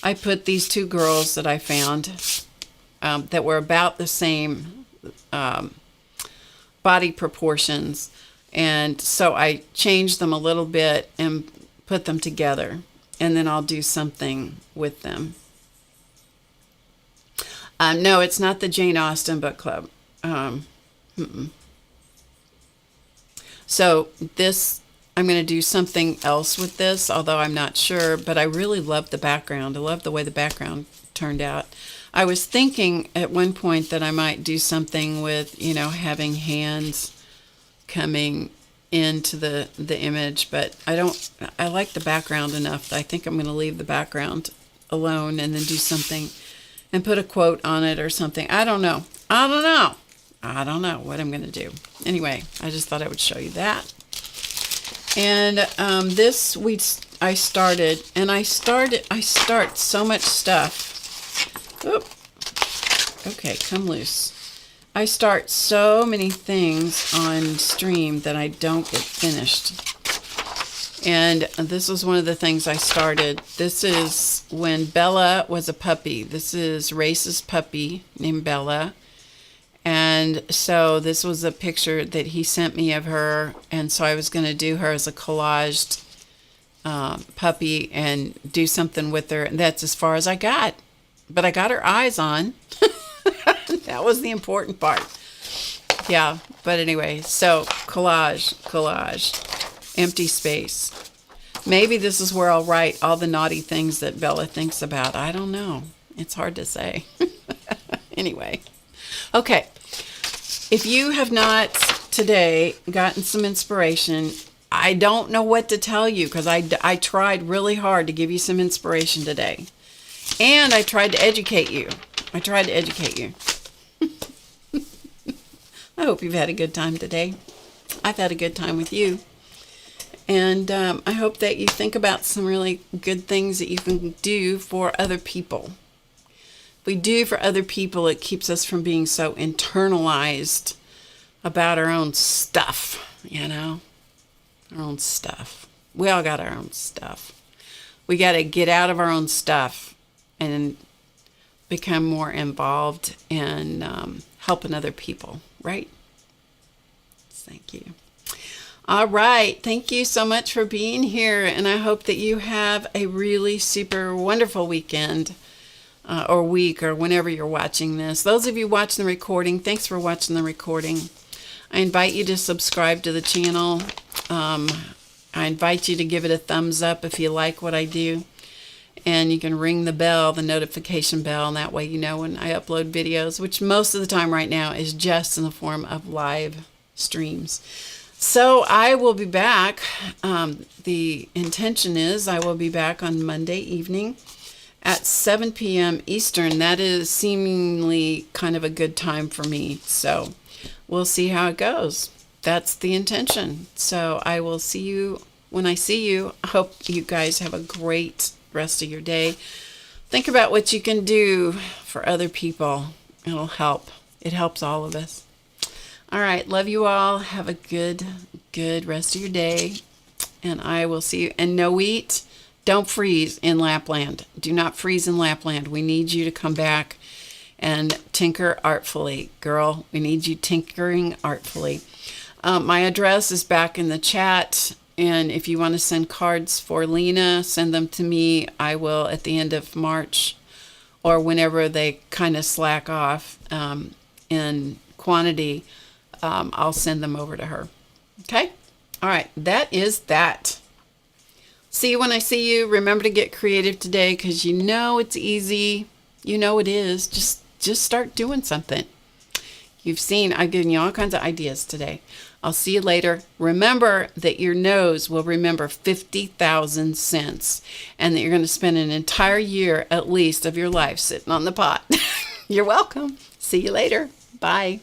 I put these 2 girls that I found that were about the same body proportions, and so I changed them a little bit and put them together, and then I'll do something with them. No, it's not the Jane Austen book club. So this, I'm going to do something else with this, although I'm not sure, but I really love the background. I love the way the background turned out. I was thinking at one point that I might do something with, having hands coming into the image, but I like the background enough that I think I'm going to leave the background alone and then do something and put a quote on it or something. I don't know what I'm going to do. Anyway, I just thought I would show you that. And this I started so much stuff. Oop. Okay, come loose. I start so many things on stream that I don't get finished. And this was one of the things I started. This is when Bella was a puppy. This is Race's puppy named Bella. And so this was a picture that he sent me of her. And so I was going to do her as a collaged puppy and do something with her. And that's as far as I got. But I got her eyes on. That was the important part. Yeah, but anyway, so collage, empty space. Maybe this is where I'll write all the naughty things that Bella thinks about. I don't know. It's hard to say. Anyway, okay. If you have not today gotten some inspiration, I don't know what to tell you because I tried really hard to give you some inspiration today. And I tried to educate you. I hope you've had a good time today. I've had a good time with you. And I hope that you think about some really good things that you can do for other people. If we do for other people, it keeps us from being so internalized about our own stuff, you know? Our own stuff. We all got our own stuff. We got to get out of our own stuff and become more involved in helping other people, right? Thank you. All right. Thank you so much for being here. And I hope that you have a really super wonderful weekend or week or whenever you're watching this. Those of you watching the recording, thanks for watching the recording. I invite you to subscribe to the channel. I invite you to give it a thumbs up if you like what I do. And you can ring the bell, the notification bell, and that way you know when I upload videos, which most of the time right now is just in the form of live streams. So I will be back. The intention is I will be back on Monday evening at 7 p.m. Eastern. That is seemingly kind of a good time for me. So we'll see how it goes. That's the intention. So I will see you when I see you. I hope you guys have a great rest of your day. Think about what you can do for other people. It'll help. It helps all of us. All right. Love you all. Have a good rest of your day. And I will see you. And no eat. Don't freeze in Lapland. Do not freeze in Lapland. We need you to come back and tinker artfully. Girl, we need you tinkering artfully. My address is back in the chat. And if you want to send cards for Lena, send them to me. I will at the end of March or whenever they kind of slack off in quantity, I'll send them over to her. Okay? All right. That is that. See you when I see you. Remember to get creative today because you know it's easy. You know it is. Just start doing something. You've seen, I've given you all kinds of ideas today. I'll see you later. Remember that your nose will remember 50,000 cents and that you're going to spend an entire year at least of your life sitting on the pot. You're welcome. See you later. Bye.